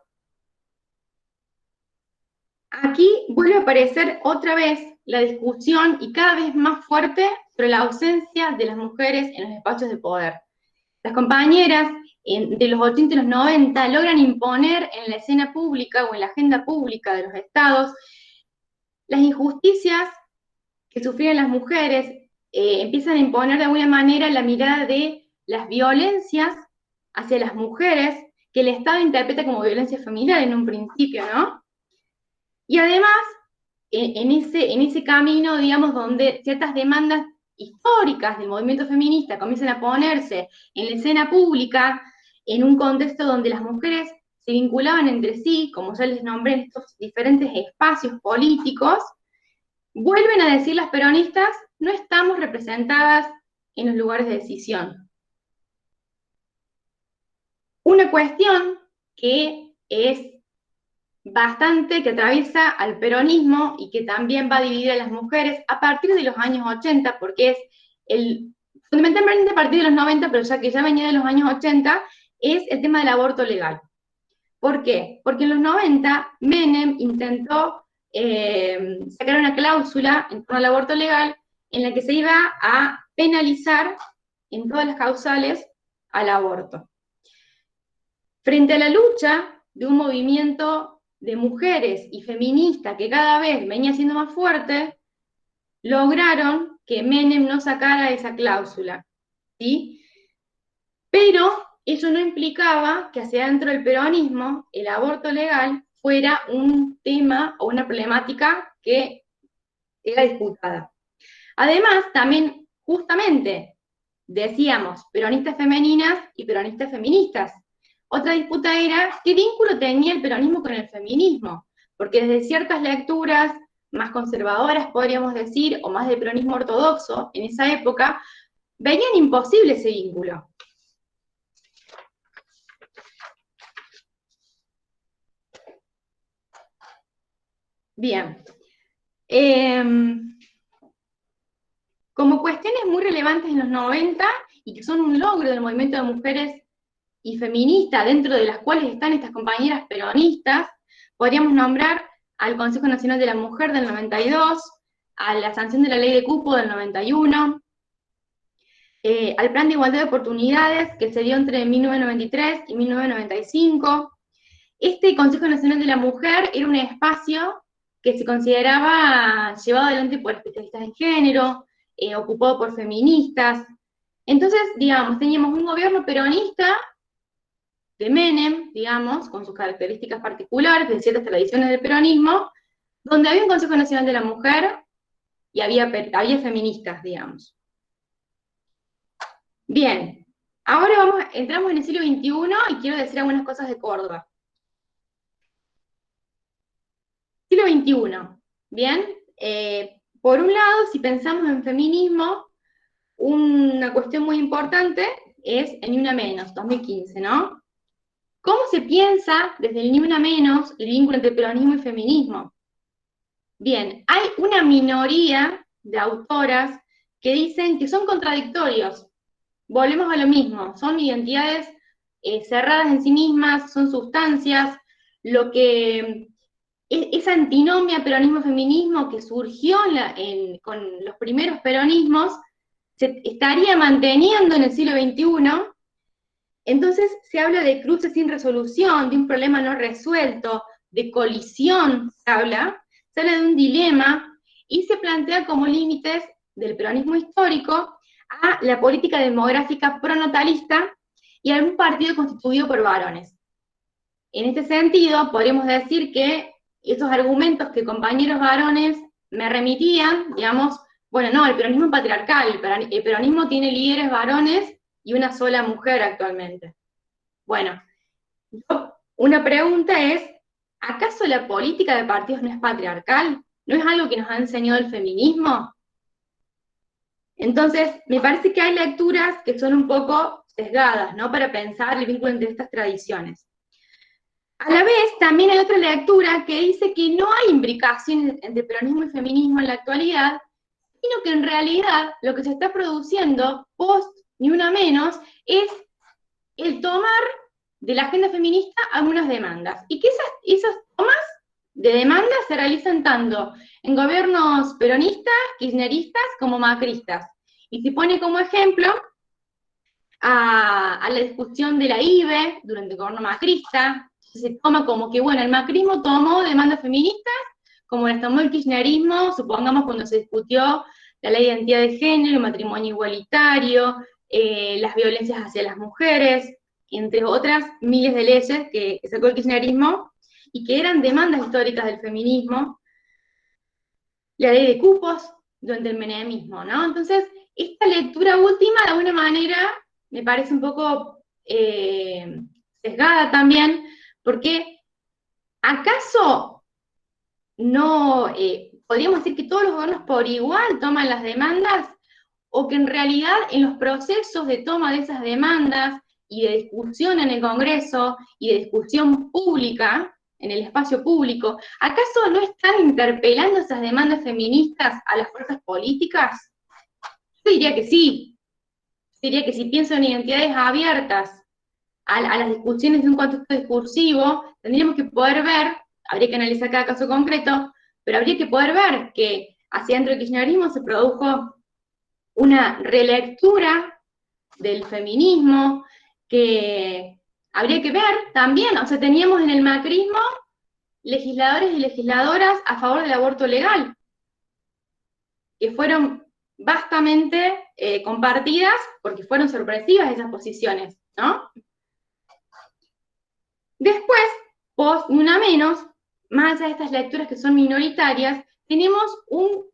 Aquí vuelve a aparecer otra vez la discusión y cada vez más fuerte sobre la ausencia de las mujeres en los espacios de poder. Las compañeras de los 80 y los 90 logran imponer en la escena pública o en la agenda pública de los estados las injusticias que sufrían las mujeres, empiezan a imponer de alguna manera la mirada de las violencias hacia las mujeres que el Estado interpreta como violencia familiar en un principio, ¿no? Y además, en ese camino, digamos, donde ciertas demandas históricas del movimiento feminista comienzan a ponerse en la escena pública, en un contexto donde las mujeres se vinculaban entre sí, como ya les nombré, en estos diferentes espacios políticos, vuelven a decir las peronistas, no estamos representadas en los lugares de decisión. Una cuestión que es bastante, que atraviesa al peronismo y que también va a dividir a las mujeres a partir de los años 80, porque es fundamentalmente a partir de los 90, pero ya que ya venía de los años 80, es el tema del aborto legal. ¿Por qué? Porque en los 90 Menem intentó sacar una cláusula en torno al aborto legal en la que se iba a penalizar en todas las causales al aborto. Frente a la lucha de un movimiento de mujeres y feministas que cada vez venía siendo más fuerte, lograron que Menem no sacara esa cláusula, ¿sí? Pero eso no implicaba que hacia dentro del peronismo el aborto legal fuera un tema o una problemática que era disputada. Además, también, justamente, decíamos peronistas femeninas y peronistas feministas. Otra disputa era qué vínculo tenía el peronismo con el feminismo, porque desde ciertas lecturas más conservadoras, podríamos decir, o más de peronismo ortodoxo, en esa época, veían imposible ese vínculo. Bien. Como cuestiones muy relevantes en los 90 y que son un logro del movimiento de mujeres y feminista, dentro de las cuales están estas compañeras peronistas, podríamos nombrar al Consejo Nacional de la Mujer del 92, a la sanción de la ley de cupo del 91, al Plan de Igualdad de Oportunidades que se dio entre 1993 y 1995. Este Consejo Nacional de la Mujer era un espacio que se consideraba llevado adelante por especialistas en género, ocupado por feministas. Entonces, digamos, teníamos un gobierno peronista de Menem, digamos, con sus características particulares, de ciertas tradiciones del peronismo, donde había un Consejo Nacional de la Mujer y había feministas, digamos. Bien, ahora entramos en el siglo XXI y quiero decir algunas cosas de Córdoba. Siglo XXI, ¿bien? Por un lado, si pensamos en feminismo, una cuestión muy importante es el Ni Una Menos, 2015, ¿no? ¿Cómo se piensa desde el Ni Una Menos el vínculo entre peronismo y feminismo? Bien, hay una minoría de autoras que dicen que son contradictorios. Volvemos a lo mismo, son identidades cerradas en sí mismas, son sustancias, lo que esa antinomia peronismo-feminismo que surgió con los primeros peronismos se estaría manteniendo en el siglo XXI. Entonces se habla de cruces sin resolución, de un problema no resuelto, de colisión, se habla de un dilema y se plantea como límites del peronismo histórico a la política demográfica pronatalista y a un partido constituido por varones. En este sentido, podríamos decir que esos argumentos que compañeros varones me remitían, digamos, bueno, no, el peronismo es patriarcal, el peronismo tiene líderes varones y una sola mujer actualmente. Bueno, una pregunta es, ¿acaso la política de partidos no es patriarcal? ¿No es algo que nos ha enseñado el feminismo? Entonces, me parece que hay lecturas que son un poco sesgadas, ¿no? Para pensar el vínculo entre estas tradiciones. A la vez, también hay otra lectura que dice que no hay imbricación entre peronismo y feminismo en la actualidad, sino que en realidad lo que se está produciendo, post ni una menos, es el tomar de la agenda feminista algunas demandas. Y que esas tomas de demandas se realizan tanto en gobiernos peronistas, kirchneristas, como macristas. Y se pone como ejemplo a la discusión de la IBE durante el gobierno macrista. Se toma como que, bueno, el macrismo tomó demandas feministas, como las tomó el kirchnerismo, supongamos cuando se discutió la ley de identidad de género, el matrimonio igualitario, las violencias hacia las mujeres, entre otras miles de leyes que sacó el kirchnerismo y que eran demandas históricas del feminismo, la ley de cupos durante el menemismo, ¿no? Entonces, esta lectura última, de alguna manera, me parece un poco sesgada también, porque ¿acaso no podríamos decir que todos los gobiernos por igual toman las demandas? ¿O que en realidad en los procesos de toma de esas demandas y de discusión en el Congreso y de discusión pública, en el espacio público, ¿acaso no están interpelando esas demandas feministas a las fuerzas políticas? Yo diría que sí. Diría que si pienso en identidades abiertas a las discusiones de un contexto discursivo, tendríamos que poder ver, habría que analizar cada caso concreto, pero habría que poder ver que hacia dentro del kirchnerismo se produjo una relectura del feminismo, que habría que ver también, o sea, teníamos en el macrismo legisladores y legisladoras a favor del aborto legal, que fueron vastamente compartidas porque fueron sorpresivas esas posiciones, ¿no? Después, post ni una menos, más allá de estas lecturas que son minoritarias, tenemos un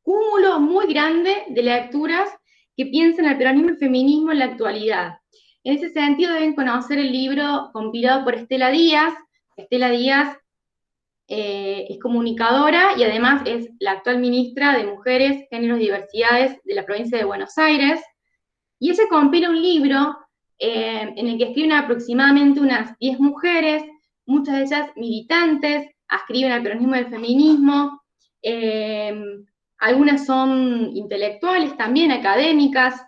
cúmulo muy grande de lecturas que piensan el peronismo y el feminismo en la actualidad. En ese sentido deben conocer el libro compilado por Estela Díaz. Estela Díaz es comunicadora y además es la actual ministra de Mujeres, Géneros y Diversidades de la provincia de Buenos Aires. Y ella compila un libro en el que escriben aproximadamente unas 10 mujeres, muchas de ellas militantes, ascriben al peronismo y al feminismo, algunas son intelectuales también, académicas,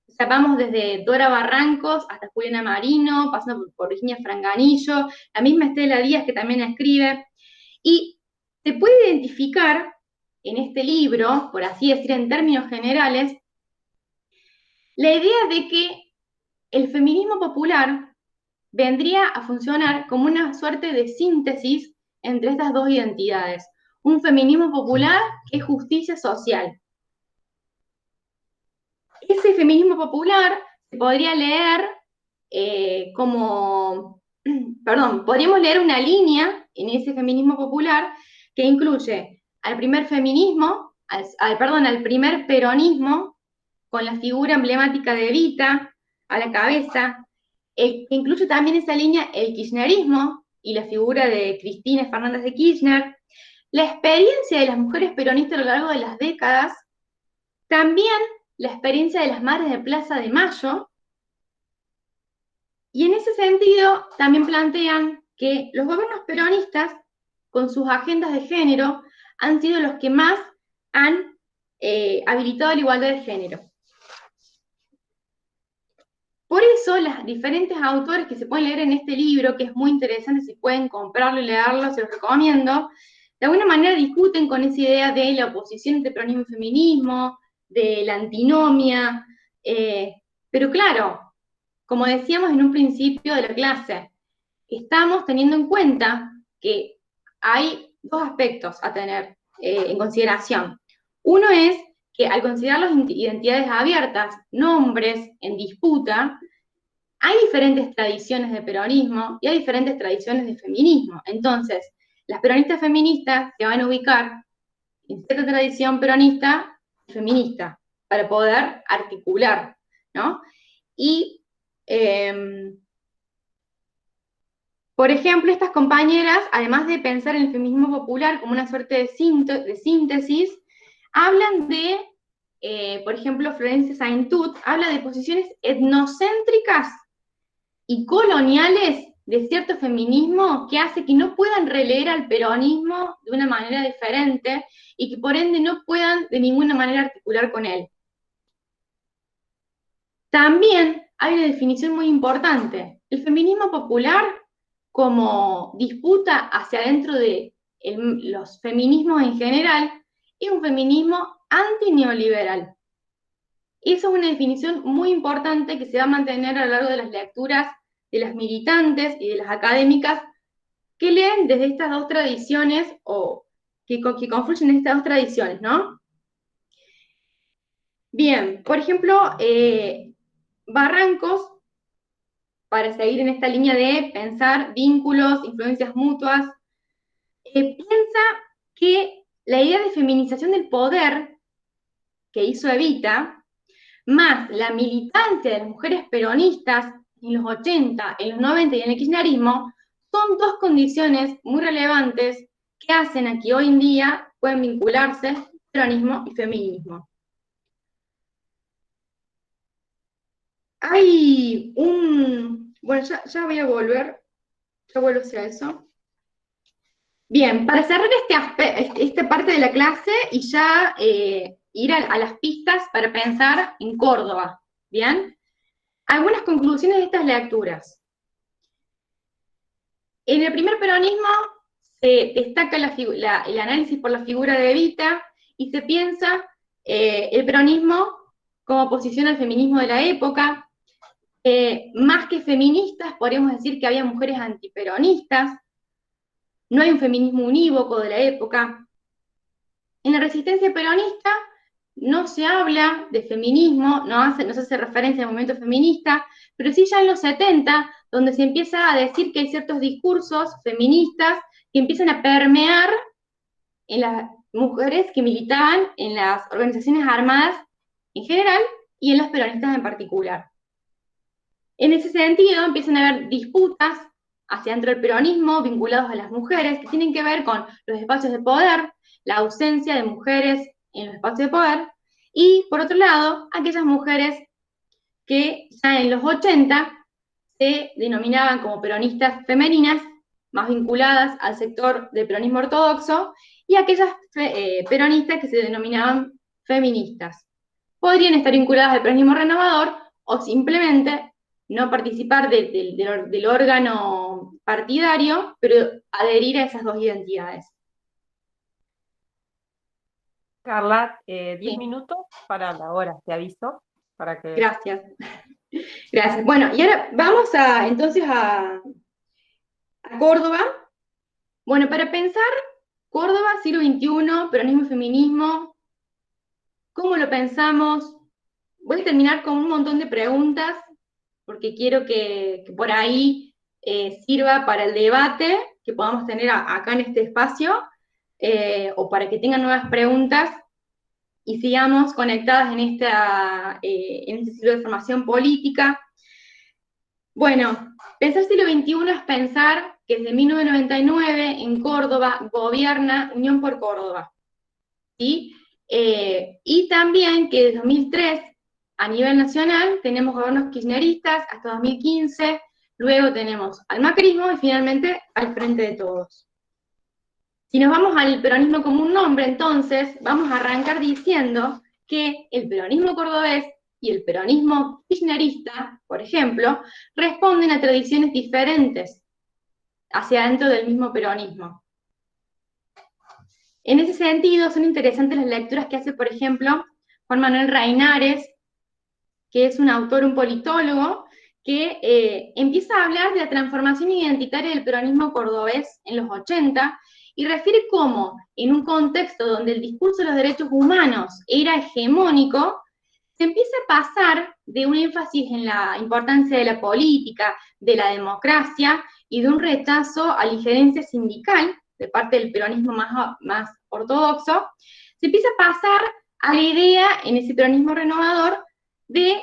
o sea, vamos desde Dora Barrancos hasta Juliana Marino, pasando por Virginia Franganillo, la misma Estela Díaz que también escribe, y se puede identificar en este libro, por así decir en términos generales, la idea de que el feminismo popular vendría a funcionar como una suerte de síntesis entre estas dos identidades. Un feminismo popular que es justicia social. Ese feminismo popular se podría leer podríamos leer una línea en ese feminismo popular que incluye al primer feminismo, al primer peronismo, con la figura emblemática de Evita a la cabeza, que incluye también esa línea el kirchnerismo y la figura de Cristina Fernández de Kirchner, la experiencia de las mujeres peronistas a lo largo de las décadas, también la experiencia de las madres de Plaza de Mayo, y en ese sentido también plantean que los gobiernos peronistas, con sus agendas de género, han sido los que más han habilitado la igualdad de género. Por eso, los diferentes autores que se pueden leer en este libro, que es muy interesante, si pueden comprarlo y leerlo, se los recomiendo, de alguna manera discuten con esa idea de la oposición entre peronismo y feminismo, de la antinomia, pero claro, como decíamos en un principio de la clase, estamos teniendo en cuenta que hay dos aspectos a tener en consideración. Uno es que al considerar las identidades abiertas, nombres en disputa, hay diferentes tradiciones de peronismo y hay diferentes tradiciones de feminismo. Entonces, las peronistas feministas se van a ubicar en cierta tradición peronista y feminista para poder articular, ¿no? Y eh, por ejemplo, estas compañeras, además de pensar en el feminismo popular como una suerte de síntesis, hablan de, por ejemplo, Florencia Saintut habla de posiciones etnocéntricas y coloniales de cierto feminismo que hace que no puedan releer al peronismo de una manera diferente y que por ende no puedan de ninguna manera articular con él. También hay una definición muy importante. El feminismo popular como disputa hacia adentro de los feminismos en general es un feminismo antineoliberal. Esa es una definición muy importante que se va a mantener a lo largo de las lecturas de las militantes y de las académicas que leen desde estas dos tradiciones o que confluyen en estas dos tradiciones, ¿no? Bien, por ejemplo, Barrancos, para seguir en esta línea de pensar vínculos, influencias mutuas, piensa que la idea de feminización del poder que hizo Evita, más la militancia de las mujeres peronistas en los 80, en los 90 y en el kirchnerismo, son dos condiciones muy relevantes que hacen a que hoy en día pueden vincularse peronismo y feminismo. Hay bueno, ya voy a volver, ya vuelvo hacia eso. Bien, para cerrar esta parte de la clase y ya ir a las pistas para pensar en Córdoba, ¿bien? Algunas conclusiones de estas lecturas. En el primer peronismo se destaca el análisis por la figura de Evita y se piensa el peronismo como oposición al feminismo de la época. Más que feministas, podríamos decir que había mujeres antiperonistas. No hay un feminismo unívoco de la época. En la resistencia peronista no se habla de feminismo, no se hace referencia al movimiento feminista, pero sí ya en los 70, donde se empieza a decir que hay ciertos discursos feministas que empiezan a permear en las mujeres que militaban en las organizaciones armadas en general y en las peronistas en particular. En ese sentido, empiezan a haber disputas hacia dentro del peronismo vinculados a las mujeres que tienen que ver con los espacios de poder, la ausencia de mujeres en los espacios de poder, y por otro lado, aquellas mujeres que ya en los 80 se denominaban como peronistas femeninas, más vinculadas al sector del peronismo ortodoxo, y aquellas peronistas que se denominaban feministas. Podrían estar vinculadas al peronismo renovador o simplemente no participar del órgano partidario, pero adherir a esas dos identidades. Carla, 10 Sí. minutos para la hora, te aviso. Para que... Gracias. Gracias. Bueno, y ahora vamos entonces a Córdoba. Bueno, para pensar, Córdoba, siglo XXI, peronismo y feminismo, ¿cómo lo pensamos? Voy a terminar con un montón de preguntas, porque quiero que por ahí sirva para el debate que podamos tener acá en este espacio, o para que tengan nuevas preguntas y sigamos conectadas en este ciclo de formación política. Bueno, pensar siglo XXI es pensar que desde 1999 en Córdoba gobierna Unión por Córdoba, ¿sí? Y también que desde 2003 a nivel nacional tenemos gobiernos kirchneristas hasta 2015, luego tenemos al macrismo y finalmente al Frente de Todos. Si nos vamos al peronismo como un nombre, entonces vamos a arrancar diciendo que el peronismo cordobés y el peronismo kirchnerista, por ejemplo, responden a tradiciones diferentes hacia dentro del mismo peronismo. En ese sentido, son interesantes las lecturas que hace, por ejemplo, Juan Manuel Reinares, que es un autor, un politólogo, que empieza a hablar de la transformación identitaria del peronismo cordobés en los 80 y refiere cómo, en un contexto donde el discurso de los derechos humanos era hegemónico, se empieza a pasar de un énfasis en la importancia de la política, de la democracia y de un rechazo a la injerencia sindical de parte del peronismo más ortodoxo, se empieza a pasar a la idea, en ese peronismo renovador, de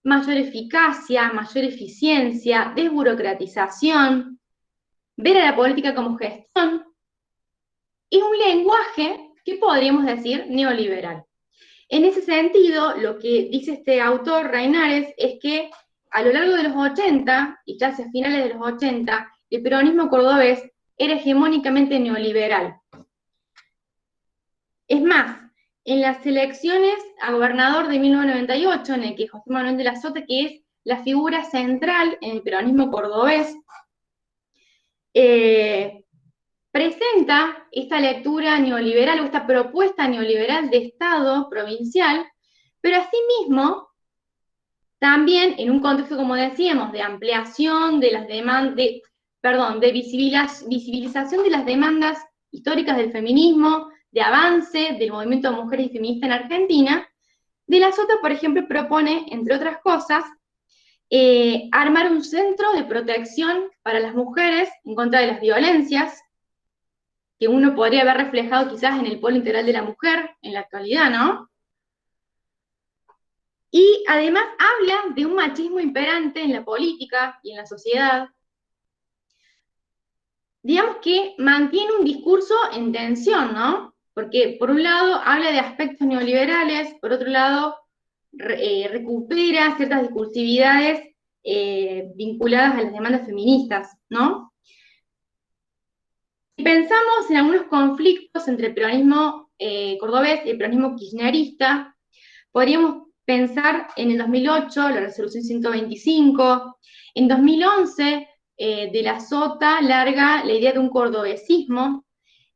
mayor eficacia, mayor eficiencia, desburocratización, ver a la política como gestión, es un lenguaje que podríamos decir neoliberal. En ese sentido, lo que dice este autor, Reinares, es que a lo largo de los 80, y ya hacia finales de los 80, el peronismo cordobés era hegemónicamente neoliberal. Es más, en las elecciones a gobernador de 1998, en el que José Manuel de la Sota, que es la figura central en el peronismo cordobés, presenta esta lectura neoliberal o esta propuesta neoliberal de Estado provincial, pero asimismo, también en un contexto, como decíamos, de ampliación de las demandas, de visibilización de las demandas históricas del feminismo, de avance del movimiento de mujeres y feministas en Argentina, De la Sota, por ejemplo, propone, entre otras cosas, armar un centro de protección para las mujeres en contra de las violencias, que uno podría ver reflejado quizás en el Polo Integral de la Mujer en la actualidad, ¿no? Y además habla de un machismo imperante en la política y en la sociedad. Digamos que mantiene un discurso en tensión, ¿no? Porque por un lado habla de aspectos neoliberales, por otro lado recupera ciertas discursividades vinculadas a las demandas feministas, ¿no? Si pensamos en algunos conflictos entre el peronismo cordobés y el peronismo kirchnerista, podríamos pensar en el 2008, la resolución 125, en 2011, De la Sota larga la idea de un cordobesismo,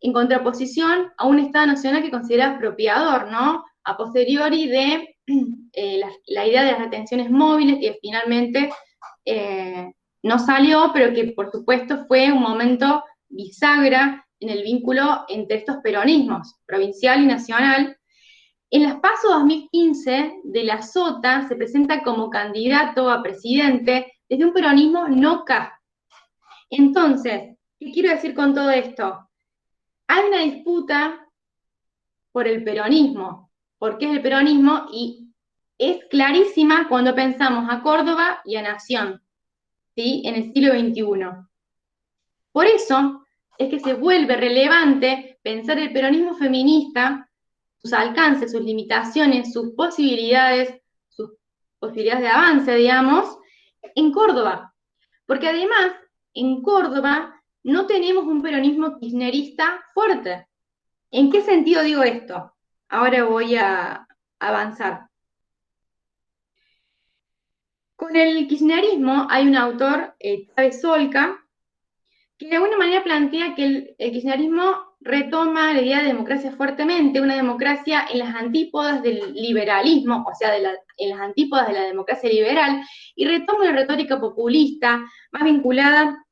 en contraposición a un Estado nacional que considera apropiador, ¿no? A posteriori de la idea de las retenciones móviles, que finalmente no salió, pero que por supuesto fue un momento bisagra en el vínculo entre estos peronismos, provincial y nacional. En las PASO 2015, De la Sota se presenta como candidato a presidente desde un peronismo no K. Entonces, ¿qué quiero decir con todo esto? Hay una disputa por el peronismo. ¿Por qué es el peronismo? Y es clarísima cuando pensamos a Córdoba y a Nación, ¿sí? En el siglo XXI. Por eso es que se vuelve relevante pensar el peronismo feminista, sus alcances, sus limitaciones, sus posibilidades de avance, digamos, en Córdoba. Porque además, en Córdoba no tenemos un peronismo kirchnerista fuerte. ¿En qué sentido digo esto? Ahora voy a avanzar. Con el kirchnerismo hay un autor, Chávez Solca, que de alguna manera plantea que el kirchnerismo retoma la idea de democracia fuertemente, una democracia en las antípodas del liberalismo, o sea, en las antípodas de la democracia liberal, y retoma una retórica populista, más vinculada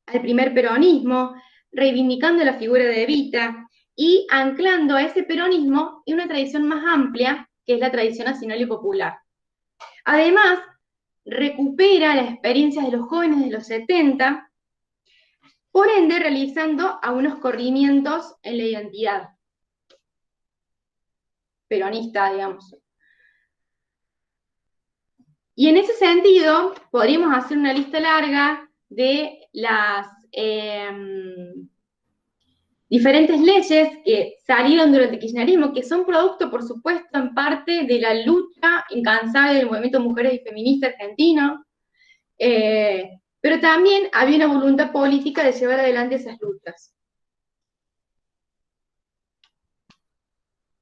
al primer peronismo, reivindicando la figura de Evita y anclando a ese peronismo en una tradición más amplia, que es la tradición nacional y popular. Además, recupera las experiencias de los jóvenes de los 70, por ende realizando algunos corrimientos en la identidad peronista, digamos. Y en ese sentido, podríamos hacer una lista larga de las diferentes leyes que salieron durante el kirchnerismo, que son producto, por supuesto, en parte de la lucha incansable del movimiento de mujeres y feminista argentino, pero también había una voluntad política de llevar adelante esas luchas.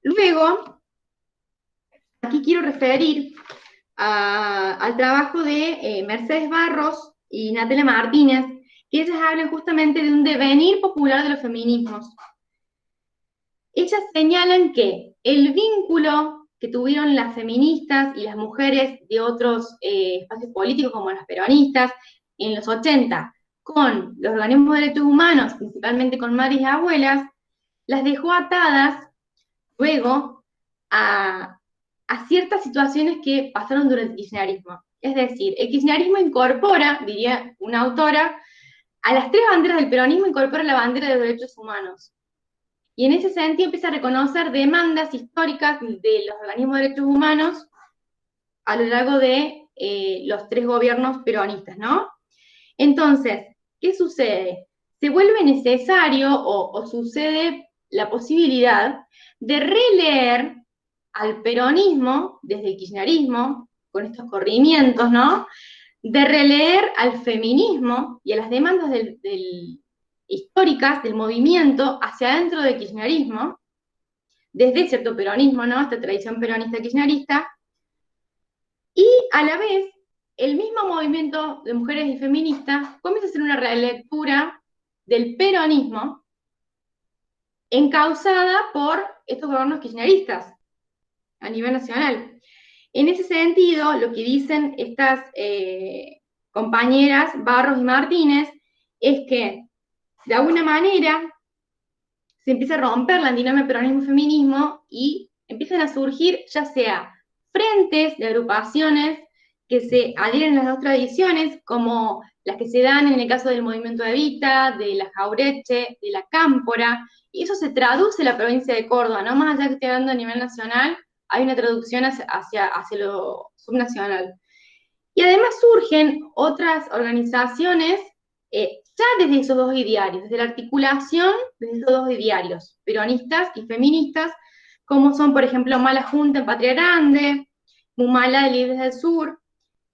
Luego, aquí quiero referir al trabajo de Mercedes Barros y Natalia Martínez, que ellas hablan justamente de un devenir popular de los feminismos. Ellas señalan que el vínculo que tuvieron las feministas y las mujeres de otros espacios políticos como los peronistas en los 80 con los organismos de derechos humanos, principalmente con madres y abuelas, las dejó atadas luego a ciertas situaciones que pasaron durante el kirchnerismo. Es decir, el kirchnerismo incorpora, diría una autora, a las tres banderas del peronismo incorpora la bandera de los derechos humanos. Y en ese sentido empieza a reconocer demandas históricas de los organismos de derechos humanos a lo largo de los tres gobiernos peronistas, ¿no? Entonces, ¿qué sucede? Se vuelve necesario o sucede la posibilidad de releer al peronismo desde el kirchnerismo, con estos corrimientos, ¿no? De releer al feminismo y a las demandas históricas del movimiento hacia adentro del kirchnerismo, desde cierto peronismo, ¿no? Esta tradición peronista kirchnerista, y a la vez el mismo movimiento de mujeres y feministas comienza a hacer una relectura del peronismo encausada por estos gobiernos kirchneristas a nivel nacional. En ese sentido, lo que dicen estas compañeras Barros y Martínez es que, de alguna manera, se empieza a romper la dinámica peronismo-feminismo y empiezan a surgir ya sea frentes de agrupaciones que se adhieren a las dos tradiciones, como las que se dan en el caso del movimiento Evita, de la Jaureche, de la Cámpora, y eso se traduce en la provincia de Córdoba, no más allá que esté hablando a nivel nacional, hay una traducción hacia lo subnacional. Y además surgen otras organizaciones ya desde esos dos idearios, desde la articulación de esos dos idearios, peronistas y feministas, como son, por ejemplo, Mala Junta en Patria Grande, Mumala de Libres del Sur,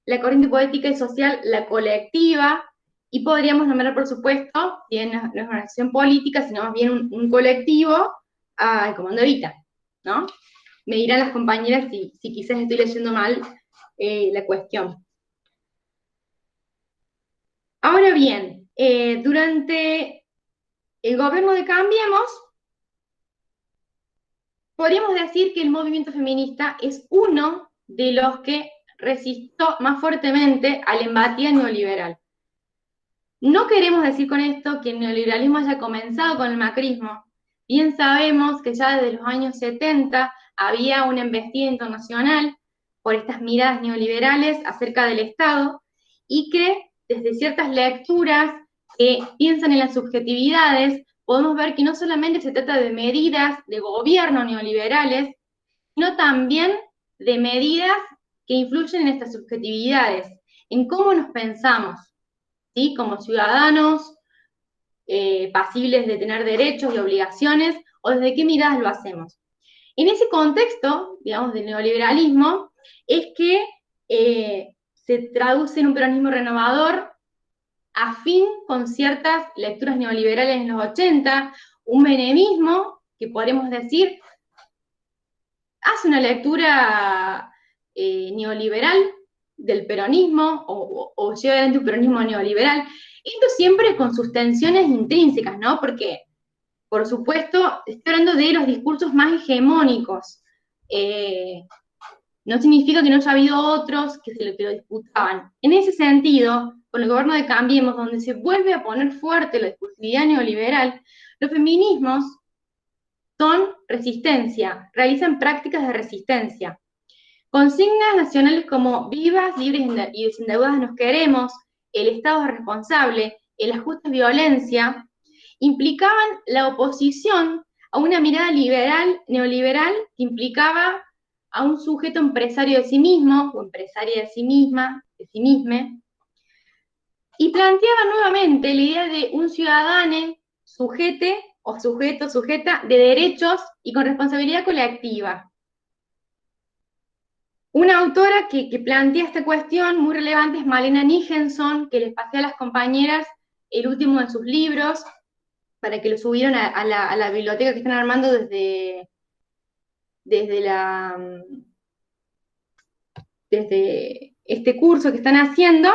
la corriente poética y social La Colectiva, y podríamos nombrar, por supuesto, bien no es una organización política, sino más bien un colectivo, el Comando Evita, ¿no? Me dirán las compañeras si quizás estoy leyendo mal la cuestión. Ahora bien, durante el gobierno de Cambiemos, podríamos decir que el movimiento feminista es uno de los que resistió más fuertemente a la embestida neoliberal. No queremos decir con esto que el neoliberalismo haya comenzado con el macrismo. Bien sabemos que ya desde los años 70 había una embestida internacional por estas miradas neoliberales acerca del Estado y que desde ciertas lecturas que piensan en las subjetividades, podemos ver que no solamente se trata de medidas de gobierno neoliberales, sino también de medidas que influyen en estas subjetividades, en cómo nos pensamos, ¿sí? Como ciudadanos pasibles de tener derechos y obligaciones, o desde qué miradas lo hacemos. En ese contexto, digamos, del neoliberalismo, es que se traduce en un peronismo renovador afín con ciertas lecturas neoliberales en los 80, un menemismo que podemos decir hace una lectura neoliberal del peronismo o lleva adelante un peronismo neoliberal. Esto siempre con sus tensiones intrínsecas, ¿no? Porque, por supuesto, estoy hablando de los discursos más hegemónicos. No significa que no haya habido otros que lo disputaban. En ese sentido, con el gobierno de Cambiemos, donde se vuelve a poner fuerte la discursividad neoliberal, los feminismos son resistencia, realizan prácticas de resistencia. Consignas nacionales como vivas, libres y desendeudadas nos queremos, el Estado es responsable, el ajuste es violencia, implicaban la oposición a una mirada liberal, neoliberal, que implicaba a un sujeto empresario de sí mismo, o empresaria de sí misma, de sí misma, y planteaba nuevamente la idea de un ciudadano sujete o sujeto, sujeta de derechos y con responsabilidad colectiva. Una autora que plantea esta cuestión muy relevante es Malena Nijenson, que les pasé a las compañeras el último de sus libros, para que lo subieron a la biblioteca que están armando desde este curso que están haciendo.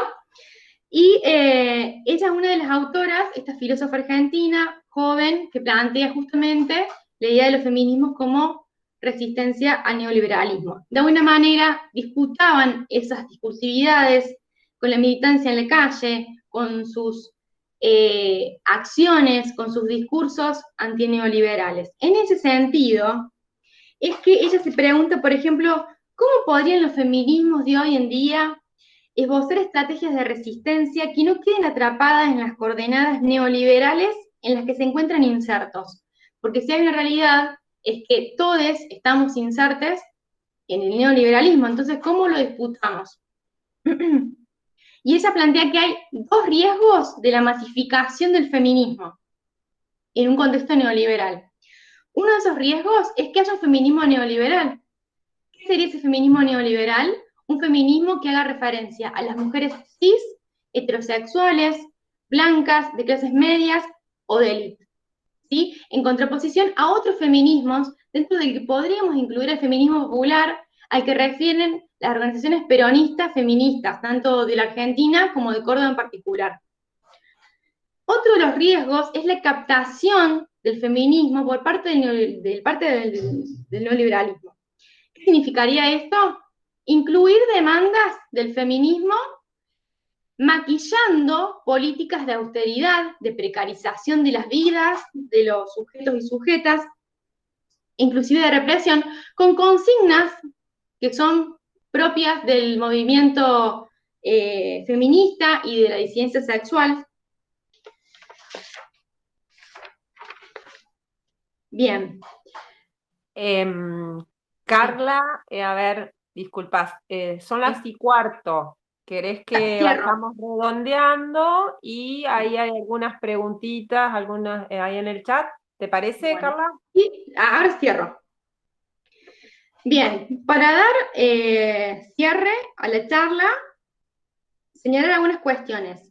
Y ella es una de las autoras, esta filósofa argentina, joven, que plantea justamente la idea de los feminismos como resistencia al neoliberalismo. De alguna manera disputaban esas discursividades con la militancia en la calle, con sus acciones, con sus discursos antineoliberales. En ese sentido, es que ella se pregunta, por ejemplo, ¿cómo podrían los feminismos de hoy en día esbozar estrategias de resistencia que no queden atrapadas en las coordenadas neoliberales en las que se encuentran insertos? Porque si hay una realidad, es que todos estamos insertos en el neoliberalismo, entonces, ¿cómo lo disputamos? Y ella plantea que hay dos riesgos de la masificación del feminismo en un contexto neoliberal. Uno de esos riesgos es que haya un feminismo neoliberal. ¿Qué sería ese feminismo neoliberal? Un feminismo que haga referencia a las mujeres cis, heterosexuales, blancas, de clases medias o de élite, ¿sí? En contraposición a otros feminismos, dentro del que podríamos incluir el feminismo popular, al que refieren las organizaciones peronistas feministas, tanto de la Argentina como de Córdoba en particular. Otro de los riesgos es la captación del feminismo por parte del neoliberalismo. ¿Qué significaría esto? Incluir demandas del feminismo maquillando políticas de austeridad, de precarización de las vidas de los sujetos y sujetas, inclusive de represión, con consignas que son propias del movimiento feminista y de la disidencia sexual. Bien. Carla, a ver, disculpas, son las y cuarto. ¿Querés que vayamos redondeando? Y ahí hay algunas preguntitas, algunas ahí en el chat. ¿Te parece, bueno, Carla? Y ahora cierro. Bien, para dar cierre a la charla, señalar algunas cuestiones.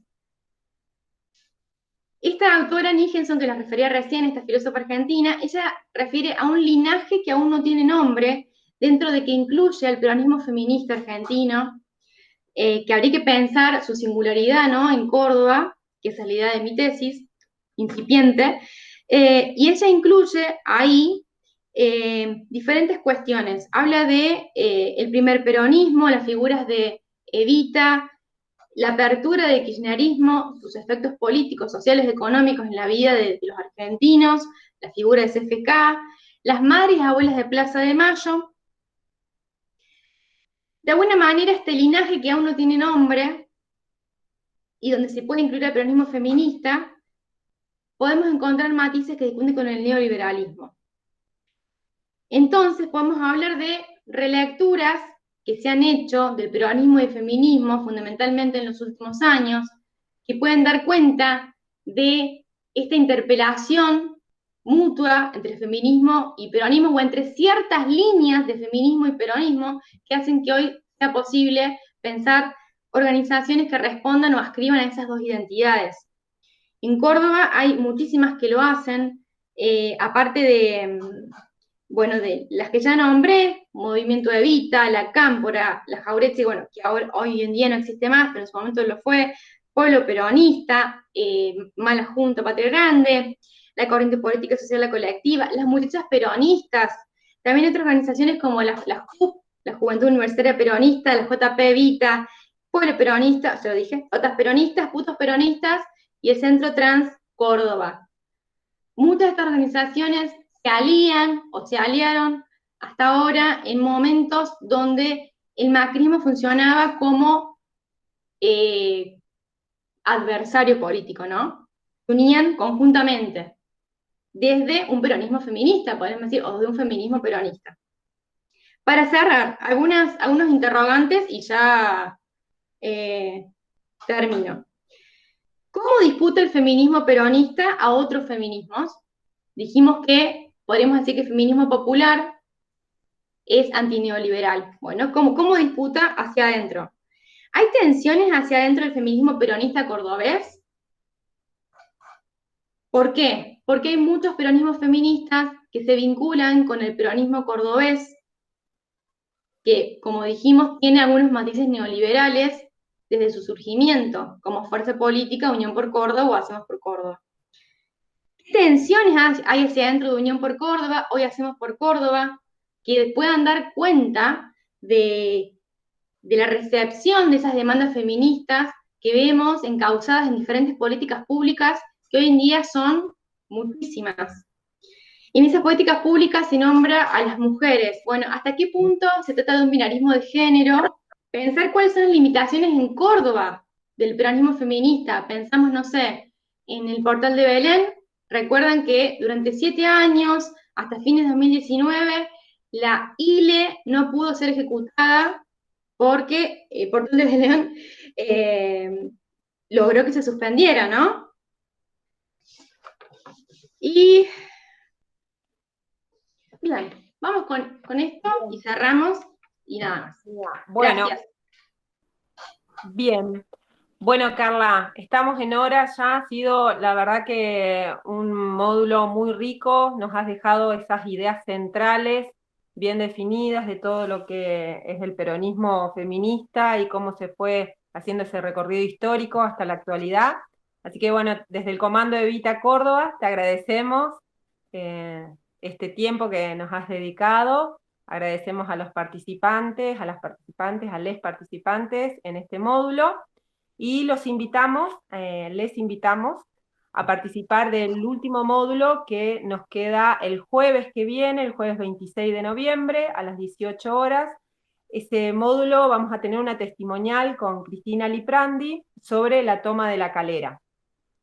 Esta autora Nicholson, que la refería recién, esta filósofa argentina, ella refiere a un linaje que aún no tiene nombre, dentro de que incluye al peronismo feminista argentino, que habría que pensar su singularidad, ¿no?, en Córdoba, que es la idea de mi tesis, incipiente, y ella incluye ahí diferentes cuestiones. Habla de el primer peronismo, las figuras de Evita, la apertura del kirchnerismo, sus efectos políticos, sociales, económicos en la vida de los argentinos, la figura de CFK, las madres y abuelas de Plaza de Mayo. De alguna manera, este linaje que aún no tiene nombre y donde se puede incluir el peronismo feminista, podemos encontrar matices que discuten con el neoliberalismo. Entonces, podemos hablar de relecturas que se han hecho del peronismo y feminismo, fundamentalmente en los últimos años, que pueden dar cuenta de esta interpelación mutua entre feminismo y peronismo, o entre ciertas líneas de feminismo y peronismo que hacen que hoy sea posible pensar organizaciones que respondan o ascriban a esas dos identidades. En Córdoba hay muchísimas que lo hacen, aparte de, bueno, de las que ya nombré, Movimiento Evita, La Cámpora, La Jauretche, bueno, que ahora, hoy en día no existe más, pero en su momento lo fue, Pueblo Peronista, Mala Junta, Patria Grande, la Corriente Política Social, la Colectiva, las Muchachas Peronistas, también otras organizaciones como la JUP, la Juventud Universitaria Peronista, la JP Evita, Pueblo Peronista, se lo dije, otras peronistas, putos peronistas, y el Centro Trans Córdoba. Muchas de estas organizaciones se alían o se aliaron hasta ahora en momentos donde el macrismo funcionaba como adversario político, ¿no? Se unían conjuntamente desde un peronismo feminista, podemos decir, o de un feminismo peronista. Para cerrar, algunos interrogantes y ya termino. ¿Cómo disputa el feminismo peronista a otros feminismos? Dijimos que podríamos decir que el feminismo popular es antineoliberal. Bueno, ¿cómo disputa hacia adentro? ¿Hay tensiones hacia adentro del feminismo peronista cordobés? ¿Por qué? Porque hay muchos peronismos feministas que se vinculan con el peronismo cordobés, que, como dijimos, tiene algunos matices neoliberales desde su surgimiento, como fuerza política, Unión por Córdoba o Hacemos por Córdoba. ¿Qué tensiones hay hacia adentro de Unión por Córdoba, Hoy Hacemos por Córdoba? que puedan dar cuenta de la recepción de esas demandas feministas que vemos encausadas en diferentes políticas públicas que hoy en día son muchísimas. En esas políticas públicas se nombra a las mujeres. Bueno, ¿hasta qué punto se trata de un binarismo de género? Pensar cuáles son las limitaciones en Córdoba del peronismo feminista. Pensamos, no sé, en el portal de Belén. Recuerdan que durante 7 años, hasta fines de 2019, la ILE no pudo ser ejecutada porque el portal de Belén logró que se suspendiera, ¿no? Y bien, vamos con esto y cerramos y nada más. Bueno, Gracias. bien. Bueno, Carla, estamos en hora ya. Ha sido, la verdad, que un módulo muy rico. Nos has dejado esas ideas centrales bien definidas de todo lo que es el peronismo feminista y cómo se fue haciendo ese recorrido histórico hasta la actualidad. Así que, bueno, desde el Comando Evita Córdoba te agradecemos eh, este tiempo que nos has dedicado. Agradecemos a los participantes, a las participantes, a les participantes en este módulo. Y los invitamos, les invitamos a participar del último módulo que nos queda el jueves que viene, el jueves 26 de noviembre a las 18 horas. Ese módulo vamos a tener una testimonial con Cristina Liprandi sobre la toma de la Calera.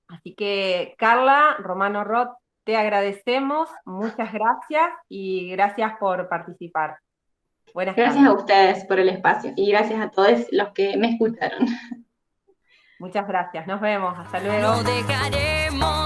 Así que, Carla, Romano Roth, te agradecemos, muchas gracias y gracias por participar. Buenas Gracias tardes. a ustedes por el espacio y gracias a todos los que me escucharon. Muchas gracias. Nos vemos. Hasta luego. No dejaremos